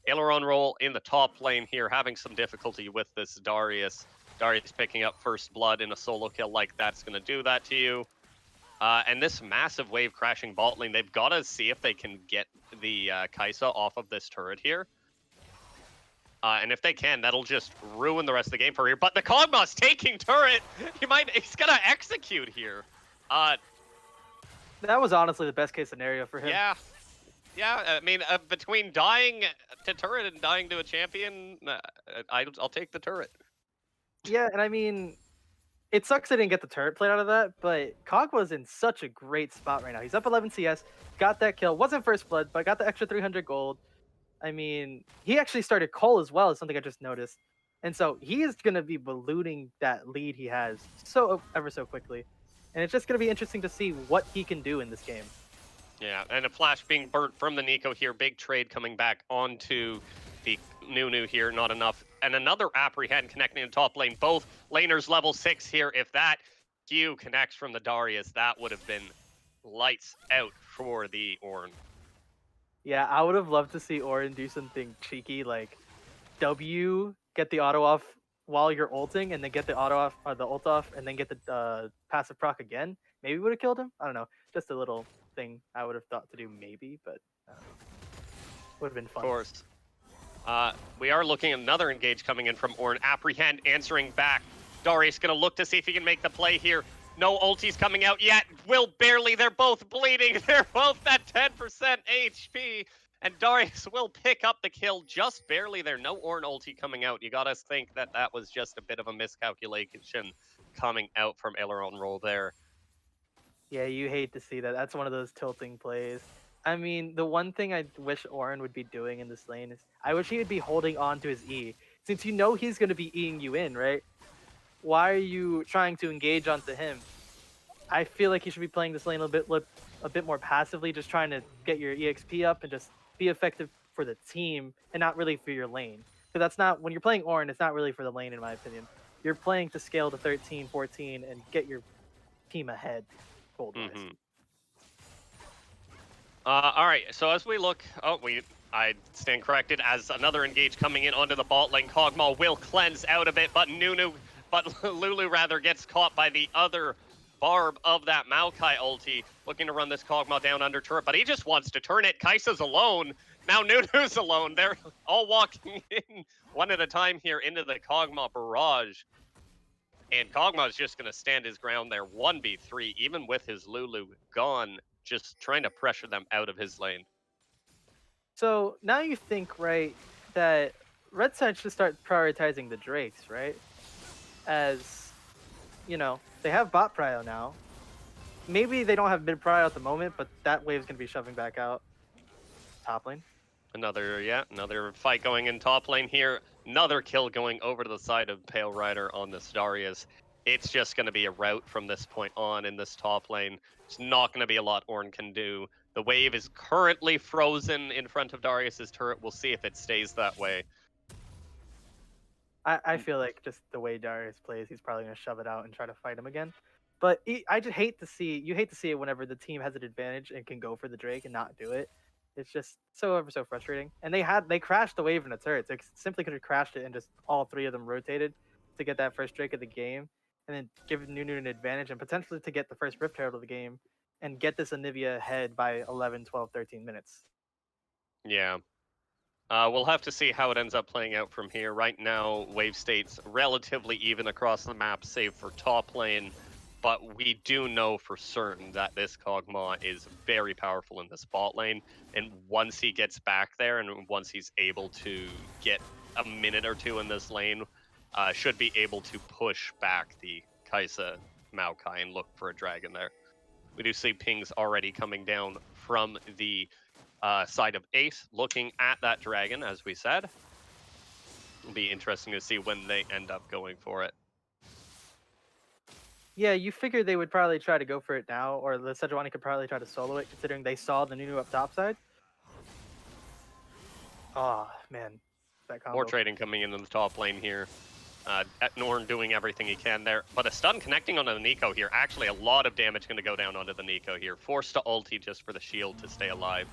Aileron roll in the top lane here, having some difficulty with this Darius. Darius picking up first blood in a solo kill like that's going to do that to you. And this massive wave crashing bot lane, they've got to see if they can get the Kaisa off of this turret here. And if they can, that'll just ruin the rest of the game for here. But the Kog'Maw's taking turret. He's gonna execute here. That was honestly the best case scenario for him. Yeah, yeah. I mean, between dying to turret and dying to a champion, I'll take the turret. Yeah, and I mean, it sucks I didn't get the turret played out of that, but Kog'Maw's in such a great spot right now. He's up 11 CS, got that kill, wasn't first blood, but got the extra 300 gold. I mean, he actually started Cole as well, is something I just noticed. And so he is going to be ballooning that lead he has so ever so quickly. And it's just going to be interesting to see what he can do in this game. Yeah, and a flash being burnt from the Nico here. Big trade coming back onto the Nunu here. Not enough. And another apprehend connecting in top lane. Both laners level 6 here. If that Q connects from the Darius, that would have been lights out for the Ornn. Yeah, I would have loved to see Orin do something cheeky like W, get the auto off while you're ulting, and then get the auto off or the ult off, and then get the passive proc again. Maybe would have killed him. I don't know. Just a little thing I would have thought to do, maybe, but would have been Of fun. course. We are looking at another engage coming in from Ornn. Apprehend answering back. Darius gonna look to see if he can make the play here. No ultis coming out yet. Will barely. They're both bleeding. They're both at 10% HP. And Darius will pick up the kill just barely there. No Ornn ulti coming out. You gotta think that that was just a bit of a miscalculation coming out from Aileron roll there. Yeah, you hate to see that. That's one of those tilting plays. I mean, the one thing I wish Orin would be doing in this lane is I wish he would be holding on to his E. Since you know he's going to be Eing you in, right? Why are you trying to engage onto him? I feel like you should be playing this lane a bit more passively, just trying to get your EXP up and just be effective for the team and not really for your lane. Because that's not, when you're playing Orin, it's not really for the lane, in my opinion. You're playing to scale to 13, 14, and get your team ahead, gold wise. Mm-hmm. All right, so as we look, I stand corrected as another engage coming in onto the bot lane. Kog'Maw will cleanse out of it, but Lulu rather gets caught by the other barb of that Maokai ulti, looking to run this Kog'Maw down under turret, but he just wants to turn it. Kai'Sa's alone. Now Nunu's alone. They're all walking in one at a time here into the Kog'Maw barrage. And Kog'Maw's just going to stand his ground there, 1v3, even with his Lulu gone, just trying to pressure them out of his lane. So now you think, right, that Red Side should start prioritizing the Drakes, right? As, you know, they have bot prio now. Maybe they don't have mid prio at the moment, but that wave's going to be shoving back out top lane. Another fight going in top lane here. Another kill going over to the side of Pale Rider on this Darius. It's just going to be a rout from this point on in this top lane. It's not going to be a lot Ornn can do. The wave is currently frozen in front of Darius's turret. We'll see if it stays that way. I feel like just the way Darius plays, he's probably going to shove it out and try to fight him again. But I just hate to see, you hate to see it whenever the team has an advantage and can go for the Drake and not do it. It's just so ever so frustrating. And they crashed the wave in a turret. They simply could have crashed it and just all three of them rotated to get that first Drake of the game, and then give Nunu an advantage and potentially to get the first Rift Herald of the game and get this Anivia ahead by 11, 12, 13 minutes. Yeah. We'll have to see how it ends up playing out from here. Right now, wave state's relatively even across the map, save for top lane. But we do know for certain that this Kog'Maw is very powerful in this bot lane. And once he gets back there and once he's able to get a minute or two in this lane, should be able to push back the Kai'Sa Maokai and look for a dragon there. We do see pings already coming down from the side of Ace, looking at that dragon, as we said. It'll be interesting to see when they end up going for it. Yeah, you figure they would probably try to go for it now, or the Sejuani could probably try to solo it, considering they saw the Nunu up top side. Oh, man. That combo. More trading coming in the top lane here. Norn doing everything he can there. But a stun connecting onto the Nico here. Actually, a lot of damage going to go down onto the Nico here. Forced to ulti just for the shield to stay alive.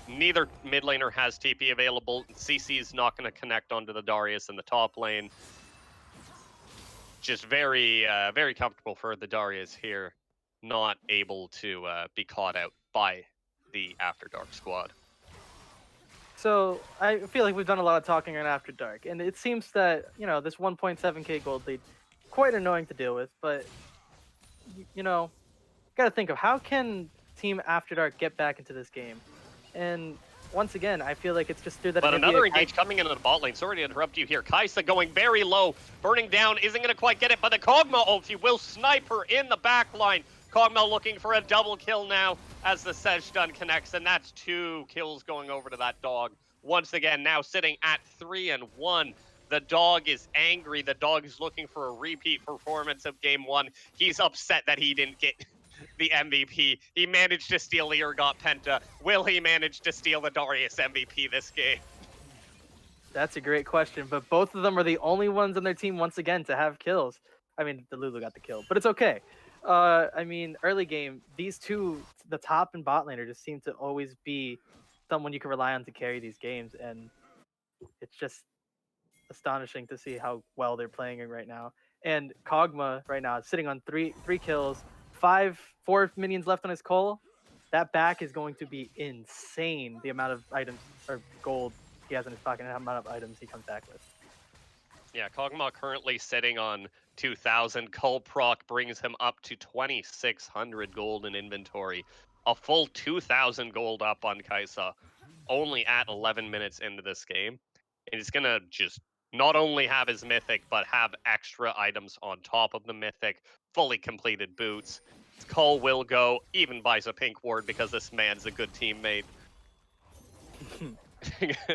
Neither mid laner has TP available. CC's not going to connect onto the Darius in the top lane. Just very comfortable for the Darius here. Not able to be caught out by the After Dark squad. So I feel like we've done a lot of talking on After Dark, and it seems that, you know, this 1.7k gold lead, quite annoying to deal with, but, you know, gotta think of how can Team After Dark get back into this game. And once again, I feel like it's just through that But Anivia another engage coming into the bot lane. Sorry to interrupt you here. Kai'Sa going very low. Burning down isn't going to quite get it, but the Kog'Maw ulti will snipe her in the back line. Kog'Maw looking for a double kill now as the Sedge stun connects, and that's 2 kills going over to that dog. Once again, now sitting at 3-1. The dog is angry. The dog is looking for a repeat performance of game 1. He's upset that he didn't get the MVP. He managed to steal the Urgot Penta. Will he manage to steal the Darius MVP this game? That's a great question, but both of them are the only ones on their team once again to have kills. I mean, the Lulu got the kill, but it's okay. I mean, early game, these two, the top and bot laner, just seem to always be someone you can rely on to carry these games, and it's just astonishing to see how well they're playing it right now. And Kog'Maw right now is sitting on three kills, 4 minions left on his Cole. That back is going to be insane. The amount of items or gold he has in his pocket and the amount of items he comes back with. Yeah, Kog'Maw currently sitting on 2,000. Cull proc brings him up to 2,600 gold in inventory. A full 2,000 gold up on Kai'Sa, only at 11 minutes into this game. And he's going to just not only have his mythic, but have extra items on top of the mythic, fully completed boots. Cull will go, even buys a pink ward because this man's a good teammate.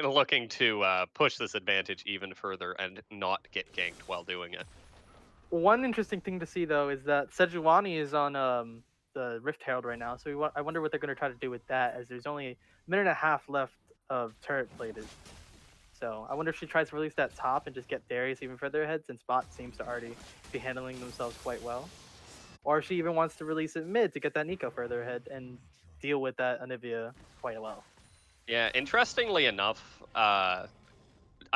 Looking to push this advantage even further and not get ganked while doing it. One interesting thing to see though is that Sejuani is on the Rift Herald right now, so I wonder what they're going to try to do with that, as there's only a minute and a half left of turret plated. So I wonder if she tries to release that top and just get Darius even further ahead, since bot seems to already be handling themselves quite well. Or if she even wants to release it mid to get that Nico further ahead and deal with that Anivia quite well. Yeah, interestingly enough, I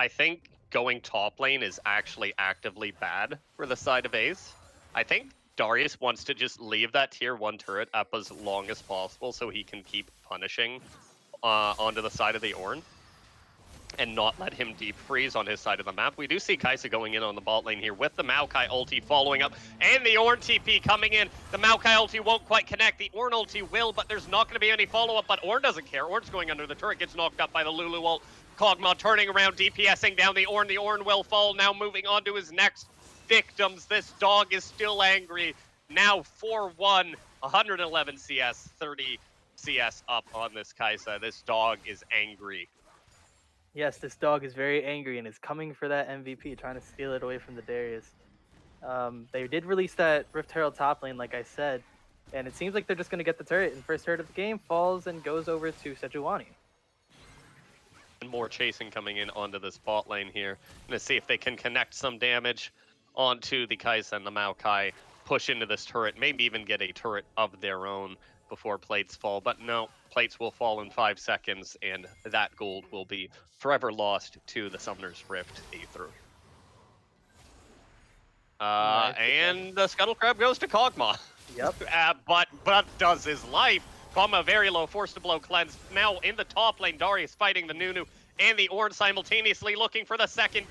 think going top lane is actually actively bad for the side of Ace. I think Darius wants to just leave that tier 1 turret up as long as possible so he can keep punishing onto the side of the Ornn and not let him deep freeze on his side of the map. We do see Kai'Sa going in on the bot lane here with the Maokai ulti following up, and the Ornn TP coming in. The Maokai ulti won't quite connect. The Ornn ulti will, but there's not going to be any follow-up, but Ornn doesn't care. Ornn's going under the turret, gets knocked up by the Lulu ult. Kog'Maw turning around, DPSing down the Ornn. The Ornn will fall, now moving on to his next victims. This dog is still angry. Now 4-1, 111 CS, 30 CS up on this Kai'Sa. This dog is angry. Yes, this dog is very angry and is coming for that MVP, trying to steal it away from the Darius. They did release that Rift Herald top lane, like I said, and it seems like they're just going to get the turret. And first turret of the game falls and goes over to Sejuani. And more chasing coming in onto this bot lane here. Gonna see if they can connect some damage onto the Kai'Sa and the Maokai, push into this turret, maybe even get a turret of their own before plates fall. But no, plates will fall in 5 seconds, and that gold will be forever lost to the Summoner's Rift Aether. And the Scuttle Crab goes to Kog'Maw. Yep. But does his life. Kog'Maw very low, forced to blow cleanse. Now in the top lane, Darius fighting the Nunu and the Ornn simultaneously, looking for the second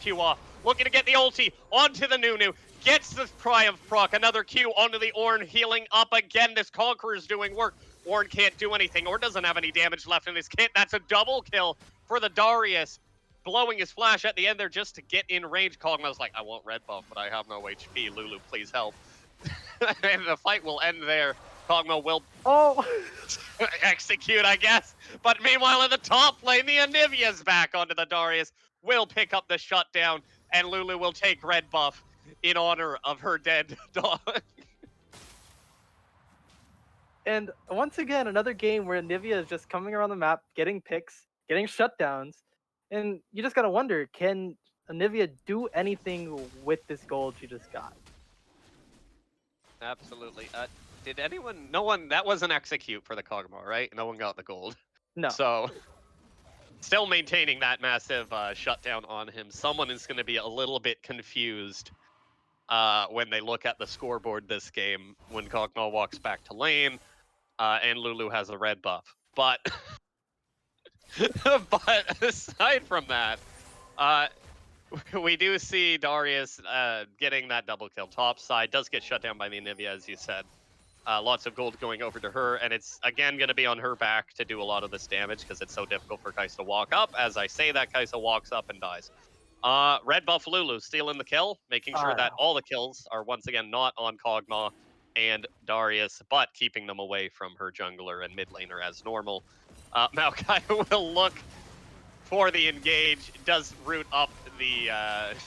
Q off. Looking to get the ulti onto the Nunu. Gets the Triumph proc, another Q onto the Ornn, healing up again. This Conqueror's doing work. Ornn can't do anything. Ornn doesn't have any damage left in his kit. That's a double kill for the Darius. Blowing his flash at the end there just to get in range. Kog'Maw's like, I want red buff, but I have no HP. Lulu, please help. And the fight will end there. Kog'Maw will execute, I guess. But meanwhile, in the top lane, the Anivia's back onto the Darius. Will pick up the shutdown, and Lulu will take red buff in honor of her dead dog. And once again, another game where Anivia is just coming around the map, getting picks, getting shutdowns, and you just gotta wonder, can Anivia do anything with this gold she just got? Absolutely. Did anyone? No one. That was an execute for the Kog'Maw, right? No one got the gold. No. So, still maintaining that massive shutdown on him. Someone is going to be a little bit confused when they look at the scoreboard this game when Kog'Maw walks back to lane and Lulu has a red buff. But, but aside from that, we do see Darius getting that double kill top side. Does get shut down by the Anivia, as you said. Lots of gold going over to her, and it's again going to be on her back to do a lot of this damage because it's so difficult for Kai'Sa to walk up. As I say that, Kai'Sa walks up and dies. Red buff Lulu stealing the kill, making sure that all the kills are once again not on Kog'Maw and Darius, but keeping them away from her jungler and mid laner as normal. Maokai will look for the engage, does root up the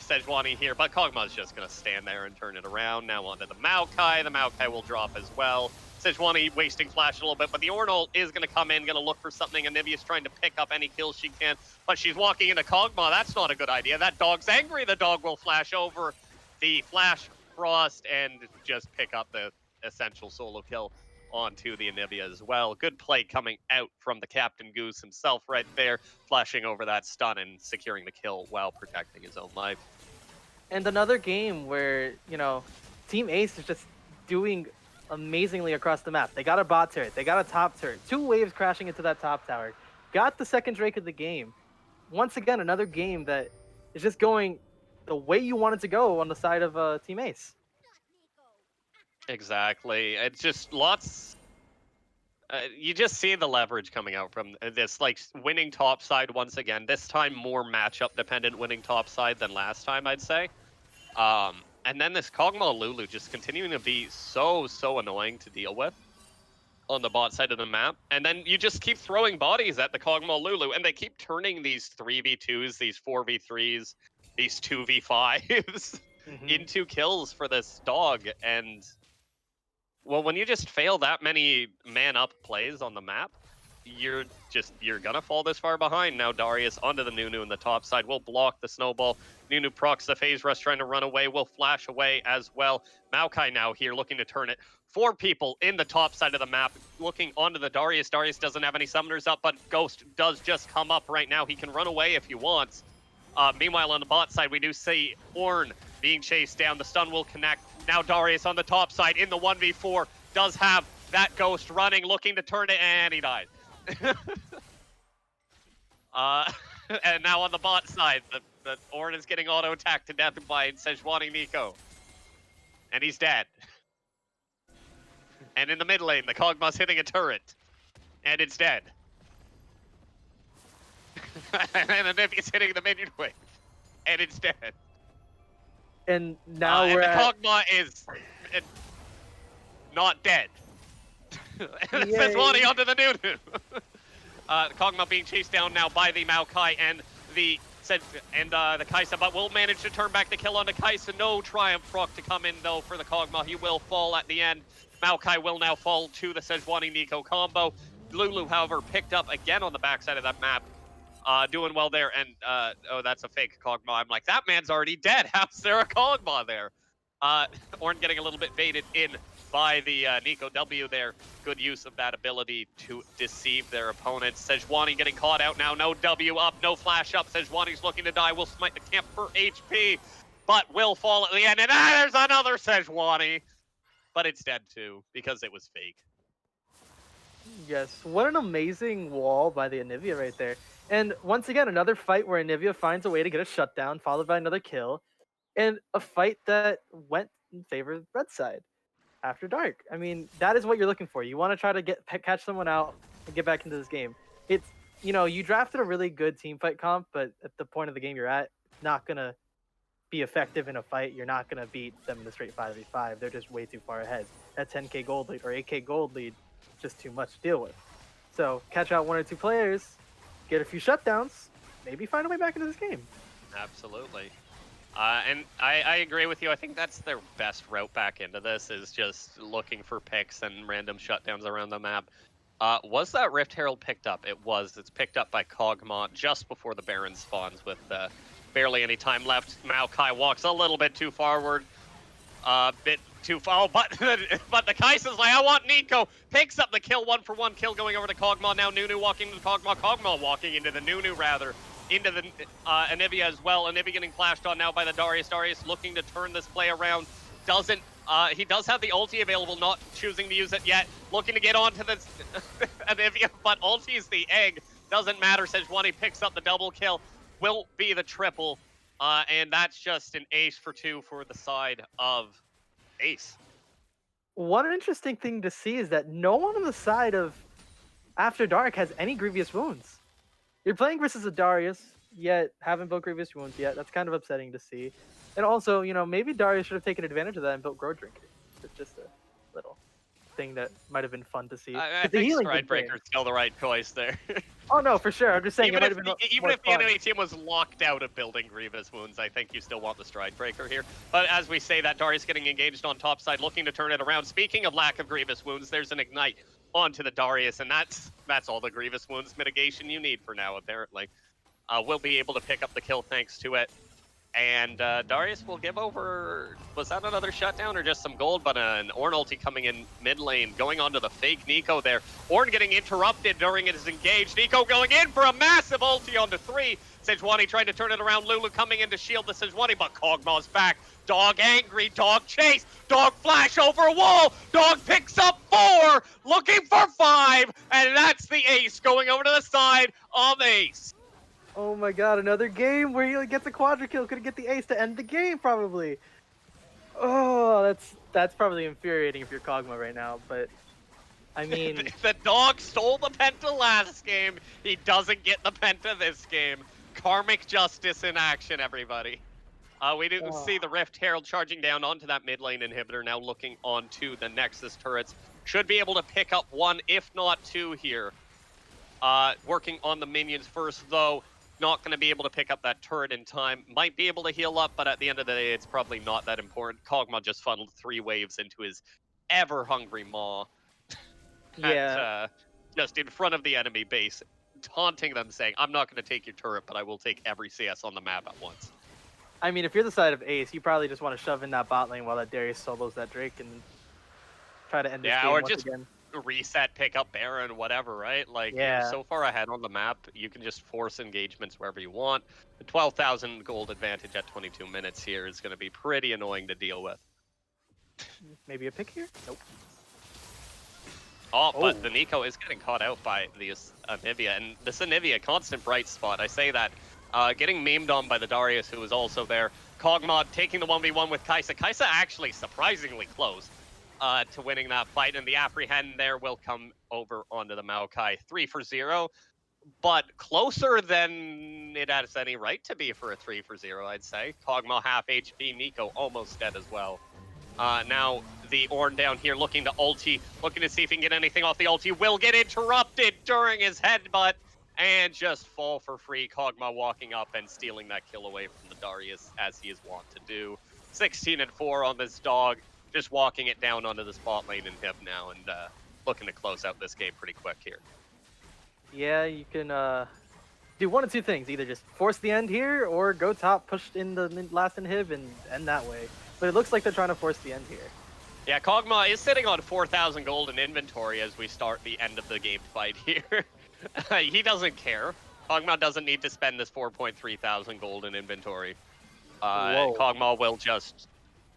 Sejuani here, but Kog'Maw's just going to stand there and turn it around. Now onto the Maokai. The Maokai will drop as well. Sejuani wasting flash a little bit, but the Ornal is going to come in, going to look for something. Anivia's trying to pick up any kills she can, but she's walking into Kog'Maw. That's not a good idea. That dog's angry. The dog will flash over the Flash Frost and just pick up the essential solo kill onto the Anivia as well. Good play coming out from the Captain Goose himself right there, flashing over that stun and securing the kill while protecting his own life. And another game where, you know, Team Ace is just doing amazingly across the map. They got a bot turret, they got a top turret, 2 waves crashing into that top tower, got the second Drake of the game. Once again, another game that is just going the way you want it to go on the side of Team Ace. Exactly. It's just lots. You just see the leverage coming out from this, like winning top side once again. This time more matchup dependent winning top side than last time, I'd say. And then this Kog'Maw Lulu just continuing to be so annoying to deal with on the bot side of the map. And then you just keep throwing bodies at the Kog'Maw Lulu, and they keep turning these 3v2s, these 4v3s, these 2v5s into kills for this dog. And well, when you just fail that many man-up plays on the map, you're gonna fall this far behind. Now Darius onto the Nunu in the top side will block the snowball. Nunu procs the phase rush, trying to run away, will flash away as well. Maokai now here looking to turn it. 4 people in the top side of the map looking onto the Darius. Darius doesn't have any summoners up, but Ghost does just come up right now. He can run away if he wants. Meanwhile, on the bot side, we do see Ornn being chased down. The stun will connect. Now Darius on the top side in the 1v4 does have that Ghost running, looking to turn it, and he died. And now on the bot side, the Ornn is getting auto-attacked to death by Sejuani Neeko. And he's dead. And in the mid lane, the Kog'Maw's hitting a turret. And it's dead. And then Anivia's hitting the minion wave. And it's dead. And now and we're the at... Kog'Maw is not dead. Yay. Sejuani onto the Nunu. Kog'Maw being chased down now by the Maokai and the Kai'Sa, but will manage to turn back the kill onto Kai'Sa. No Triumph proc to come in though for the Kog'Maw. He will fall at the end. Maokai will now fall to the Sejuani Neeko combo. Lulu, however, picked up again on the backside of that map. Doing well there, and oh, that's a fake Kog'Maw. I'm like, that man's already dead. How's there a Kog'Maw there? Ornn getting a little bit baited in by the Neeko W there. Good use of that ability to deceive their opponents. Sejuani getting caught out now. No W up, no flash up. Sejuani's looking to die. Will smite the camp for HP, but will fall at the end. And there's another Sejuani, but it's dead too because it was fake. Yes, what an amazing wall by the Anivia right there. And once again, another fight where Anivia finds a way to get a shutdown, followed by another kill, and a fight that went in favor of Red side after dark. I mean, that is what you're looking for. You want to try to catch someone out and get back into this game. It's, you know, you drafted a really good team fight comp, but at the point of the game you're at, it's not going to be effective in a fight. You're not going to beat them in the straight 5v5. They're just way too far ahead. That 10k gold lead or 8k gold lead, just too much to deal with. So catch out 1 or 2 players, get a few shutdowns, maybe find a way back into this game. Absolutely. And I agree with you. I think that's their best route back into this, is just looking for picks and random shutdowns around the map. Was that Rift Herald picked up? It was. It's picked up by Kog'Maw just before the Baron spawns with barely any time left. Maokai walks a little bit too forward. Bit too far, but the Kai'Sa's like, I want Neeko. Picks up the kill, 1-for-1 kill going over to Kog'Maw. Now Nunu walking into Kog'Maw. Kog'Maw walking into the Nunu, rather. Into the Anivia as well. Anivia getting flashed on now by the Darius. Darius looking to turn this play around. Doesn't. He does have the ulti available, not choosing to use it yet. Looking to get onto the Anivia, but ulti is the egg. Doesn't matter. Sejuani picks up the double kill. Will be the triple. And that's just an ace for 2 for the side of Ace. One interesting thing to see is that no one on the side of After Dark has any grievous wounds. You're playing versus a Darius, yet haven't built grievous wounds yet. That's kind of upsetting to see. And also, maybe Darius should have taken advantage of that and built Grow Drinker. It's just a little thing that might have been fun to see I because the think healing's Stride insane. Breaker's still the right choice there. Oh no, for sure. I'm just saying it Even might if have been even more if the fun. enemy team was locked out of building Grievous wounds, I think you still want the Stride Breaker here. But as we say that, Darius getting engaged on top side, looking to turn it around. Speaking of lack of Grievous wounds, there's an Ignite onto the Darius, and that's all the Grievous wounds mitigation you need for now, apparently. We'll be able to pick up the kill thanks to it. And Darius will give over, was that another shutdown or just some gold? But an Ornn ulti coming in mid lane, going onto the fake Nico there. Ornn getting interrupted during it is engaged. Nico going in for a massive ulti onto 3. Sejuani trying to turn it around. Lulu coming in to shield the Sejuani, but Kog'Maw's back. Dog angry, dog chase, dog flash over a wall. Dog picks up 4, looking for 5, and that's the ace going over to the side of Ace. Oh my god, another game where he gets a quadra kill, could get the ace to end the game probably. Oh, that's probably infuriating if you're Kog'Maw right now, but I mean, The dog stole the penta last game. He doesn't get the penta this game. Karmic justice in action, everybody. We do oh, see the Rift Herald charging down onto that mid lane inhibitor, now looking onto the Nexus turrets. Should be able to pick up 1, if not 2 here. Working on the minions first, though. Not going to be able to pick up that turret in time. Might be able to heal up, but at the end of the day, it's probably not that important. Kog'Maw just funneled 3 waves into his ever-hungry maw. At yeah. just in front of the enemy base, taunting them, saying, I'm not going to take your turret, but I will take every CS on the map at once. I mean, if you're the side of Ace, you probably just want to shove in that bot lane while that Darius solos that Drake and try to end this Yeah, game or once just again. reset, pick up Baron, whatever, right? Like, you're Yeah. so far ahead on the map, you can just force engagements wherever you want. The 12,000 gold advantage at 22 minutes here is going to be pretty annoying to deal with. Maybe a pick here? Nope. Oh, Oh. but the Nico is getting caught out by the Anivia, and this Anivia, constant bright spot. I say that, getting memed on by the Darius, who was also there. Kog'Maw taking the 1v1 with Kaisa. Kaisa actually surprisingly close to winning that fight, and the apprehend there will come over onto the Maokai. 3 for 0, but closer than it has any right to be for a 3 for 0, I'd say. Kog'Maw half HP, Nico almost dead as well. Now the Ornn down here looking to ulti, looking to see if he can get anything off the ulti. Will get interrupted during his headbutt and just fall for free. Kog'Maw walking up and stealing that kill away from the Darius, as he is wont to do. 16-4 on this dog, just walking it down onto the spot lane in him now, and looking to close out this game pretty quick here. Yeah, you can do one of two things. Either just force the end here or go top, push in the last inhib and end that way. But it looks like they're trying to force the end here. Yeah, Kog'Maw is sitting on 4,000 gold in inventory as we start the end of the game fight here. He doesn't care. Kog'Maw doesn't need to spend this 4.3 thousand gold in inventory. Whoa. Kog'Maw will just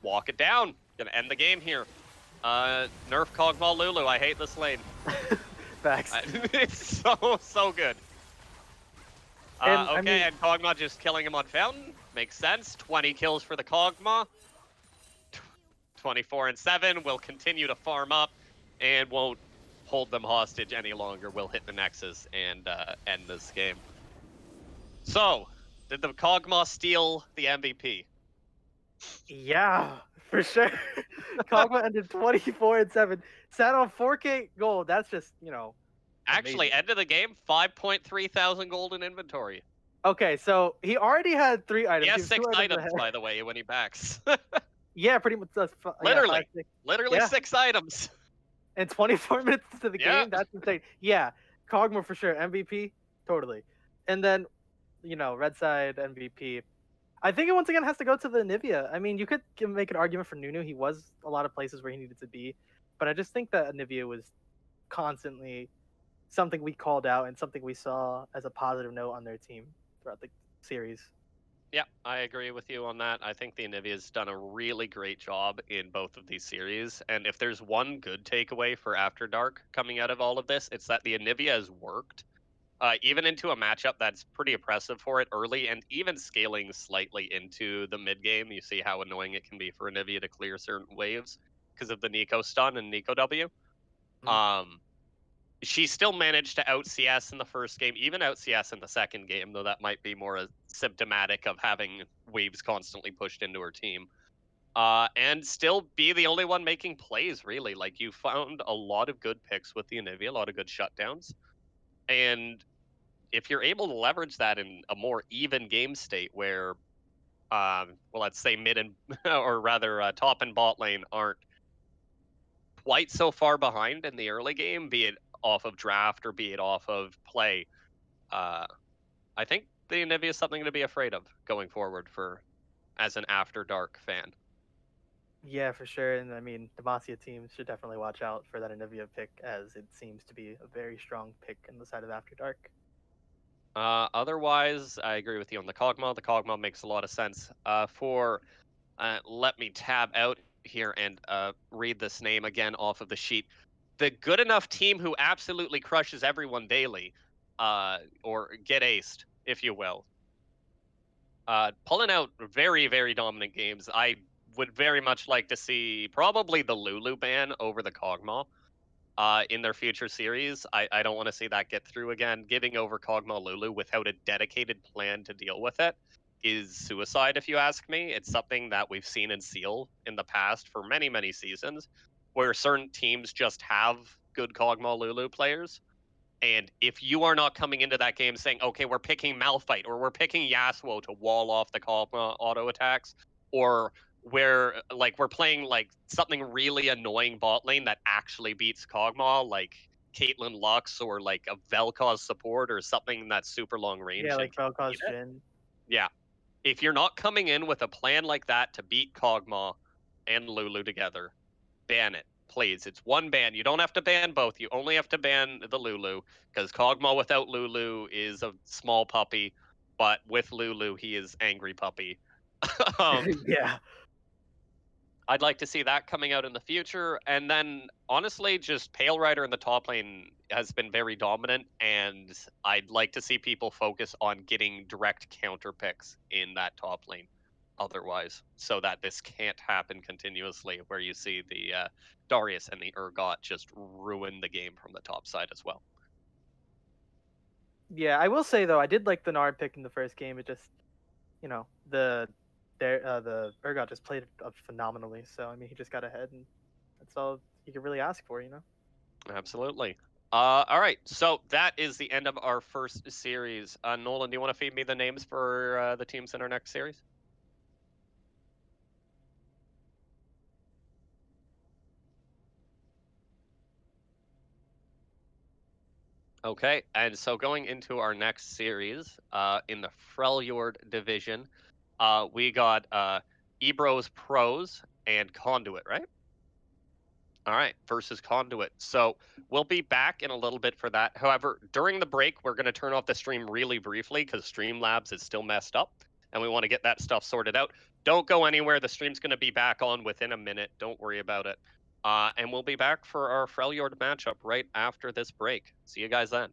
walk it down. Gonna end the game here. Nerf Kog'Maw Lulu. I hate this lane. Facts. It's so good. And Okay, I mean, and Kog'Maw just killing him on Fountain. Makes sense. 20 kills for the Kog'Maw. 24-7. We'll continue to farm up and won't hold them hostage any longer. We'll hit the Nexus and end this game. So, did the Kog'Maw steal the MVP? yeah, for sure. Kog'Maw ended 24-7. Sat on 4K gold. That's just, Actually, amazing. end of the game, 5.3 thousand gold in inventory. Okay, so he already had 3 He items. He has was 2 6 items items, ahead. by the way, when he backs. Yeah, pretty much. Yeah, 5, Literally. 6. Literally Yeah, 6 items. and 24 minutes to the Yeah. game. That's insane. Yeah, Kog'Maw for sure. MVP, totally. And then, red side MVP. I think it once again has to go to the Anivia. I mean, you could make an argument for Nunu. He was a lot of places where he needed to be, but I just think that Anivia was constantly something we called out and something we saw as a positive note on their team throughout the series. Yeah, I agree with you on that. I think the Anivia's done a really great job in both of these series. And if there's one good takeaway for After Dark coming out of all of this, it's that the Anivia has worked. Even into a matchup that's pretty oppressive for it early, and even scaling slightly into the mid game. You see how annoying it can be for Anivia to clear certain waves. because of the Nico stun and Nico W. Mm. Um, she still managed to out CS in the first game, even out CS in the second game, though that might be more symptomatic of having waves constantly pushed into her team. And still be the only one making plays, really. Like, you found a lot of good picks with the Anivia, a lot of good shutdowns. And if you're able to leverage that in a more even game state where, well, let's say mid and, or rather top and bot lane aren't quite so far behind in the early game, be it off of draft or be it off of play, uh, I think the Anivia is something to be afraid of going forward for as an After Dark fan. Yeah, for sure. And I mean, Demacia teams should definitely watch out for that Anivia pick, as it seems to be a very strong pick in the side of After Dark. Otherwise, I agree with you on the Kog'Maw. The Kog'Maw makes a lot of sense. Let me tab out here and read this name again off of the sheet. The good enough team who absolutely crushes everyone daily, or get aced, if you will. Pulling out very, very dominant games. I would very much like to see probably the Lulu ban over the Kog'Maw in their future series. I don't want to see that get through again. Giving over Kog'Maw Lulu without a dedicated plan to deal with it is suicide, if you ask me. It's something that we've seen in Seal in the past for many, many seasons, where certain teams just have good Kog'Maw Lulu players. And if you are not coming into that game saying, okay, we're picking Malphite or we're picking Yasuo to wall off the Kog'Maw auto attacks, or we're playing like something really annoying bot lane that actually beats Kog'Maw, like Caitlyn Lux or like a Vel'Koz support or something that's super long Yeah, range and like can Vel'Koz beat it. Jhin. Yeah. If you're not coming in with a plan like that to beat Kog'Maw and Lulu together, ban it, please. It's one ban. You don't have to ban both. You only have to ban the Lulu, because Kog'Maw without Lulu is a small puppy, but with Lulu, he is angry puppy. um, Yeah. I'd like to see that coming out in the future. And then, honestly, just Pale Rider in the top lane has been very dominant, and I'd like to see people focus on getting direct counter picks in that top lane otherwise, so that this can't happen continuously, where you see the Darius and the Urgot just ruin the game from the top side as well. Yeah, I will say though, I did like the Nard pick in the first game. It just, the Urgot just played it up phenomenally. So I mean, he just got ahead, and that's all you can really ask for, you know. Absolutely. All right, so that is the end of our first series. Nolan, do you want to feed me the names for the teams in our next series? Okay, and so going into our next series, in the Freljord division, we got Ebro's Pros and Conduit, right? All right, versus Conduit. So we'll be back in a little bit for that. However, during the break, we're going to turn off the stream really briefly because Streamlabs is still messed up, and we want to get that stuff sorted out. Don't go anywhere. The stream's going to be back on within a minute. Don't worry about it. And we'll be back for our Freljord matchup right after this break. See you guys then.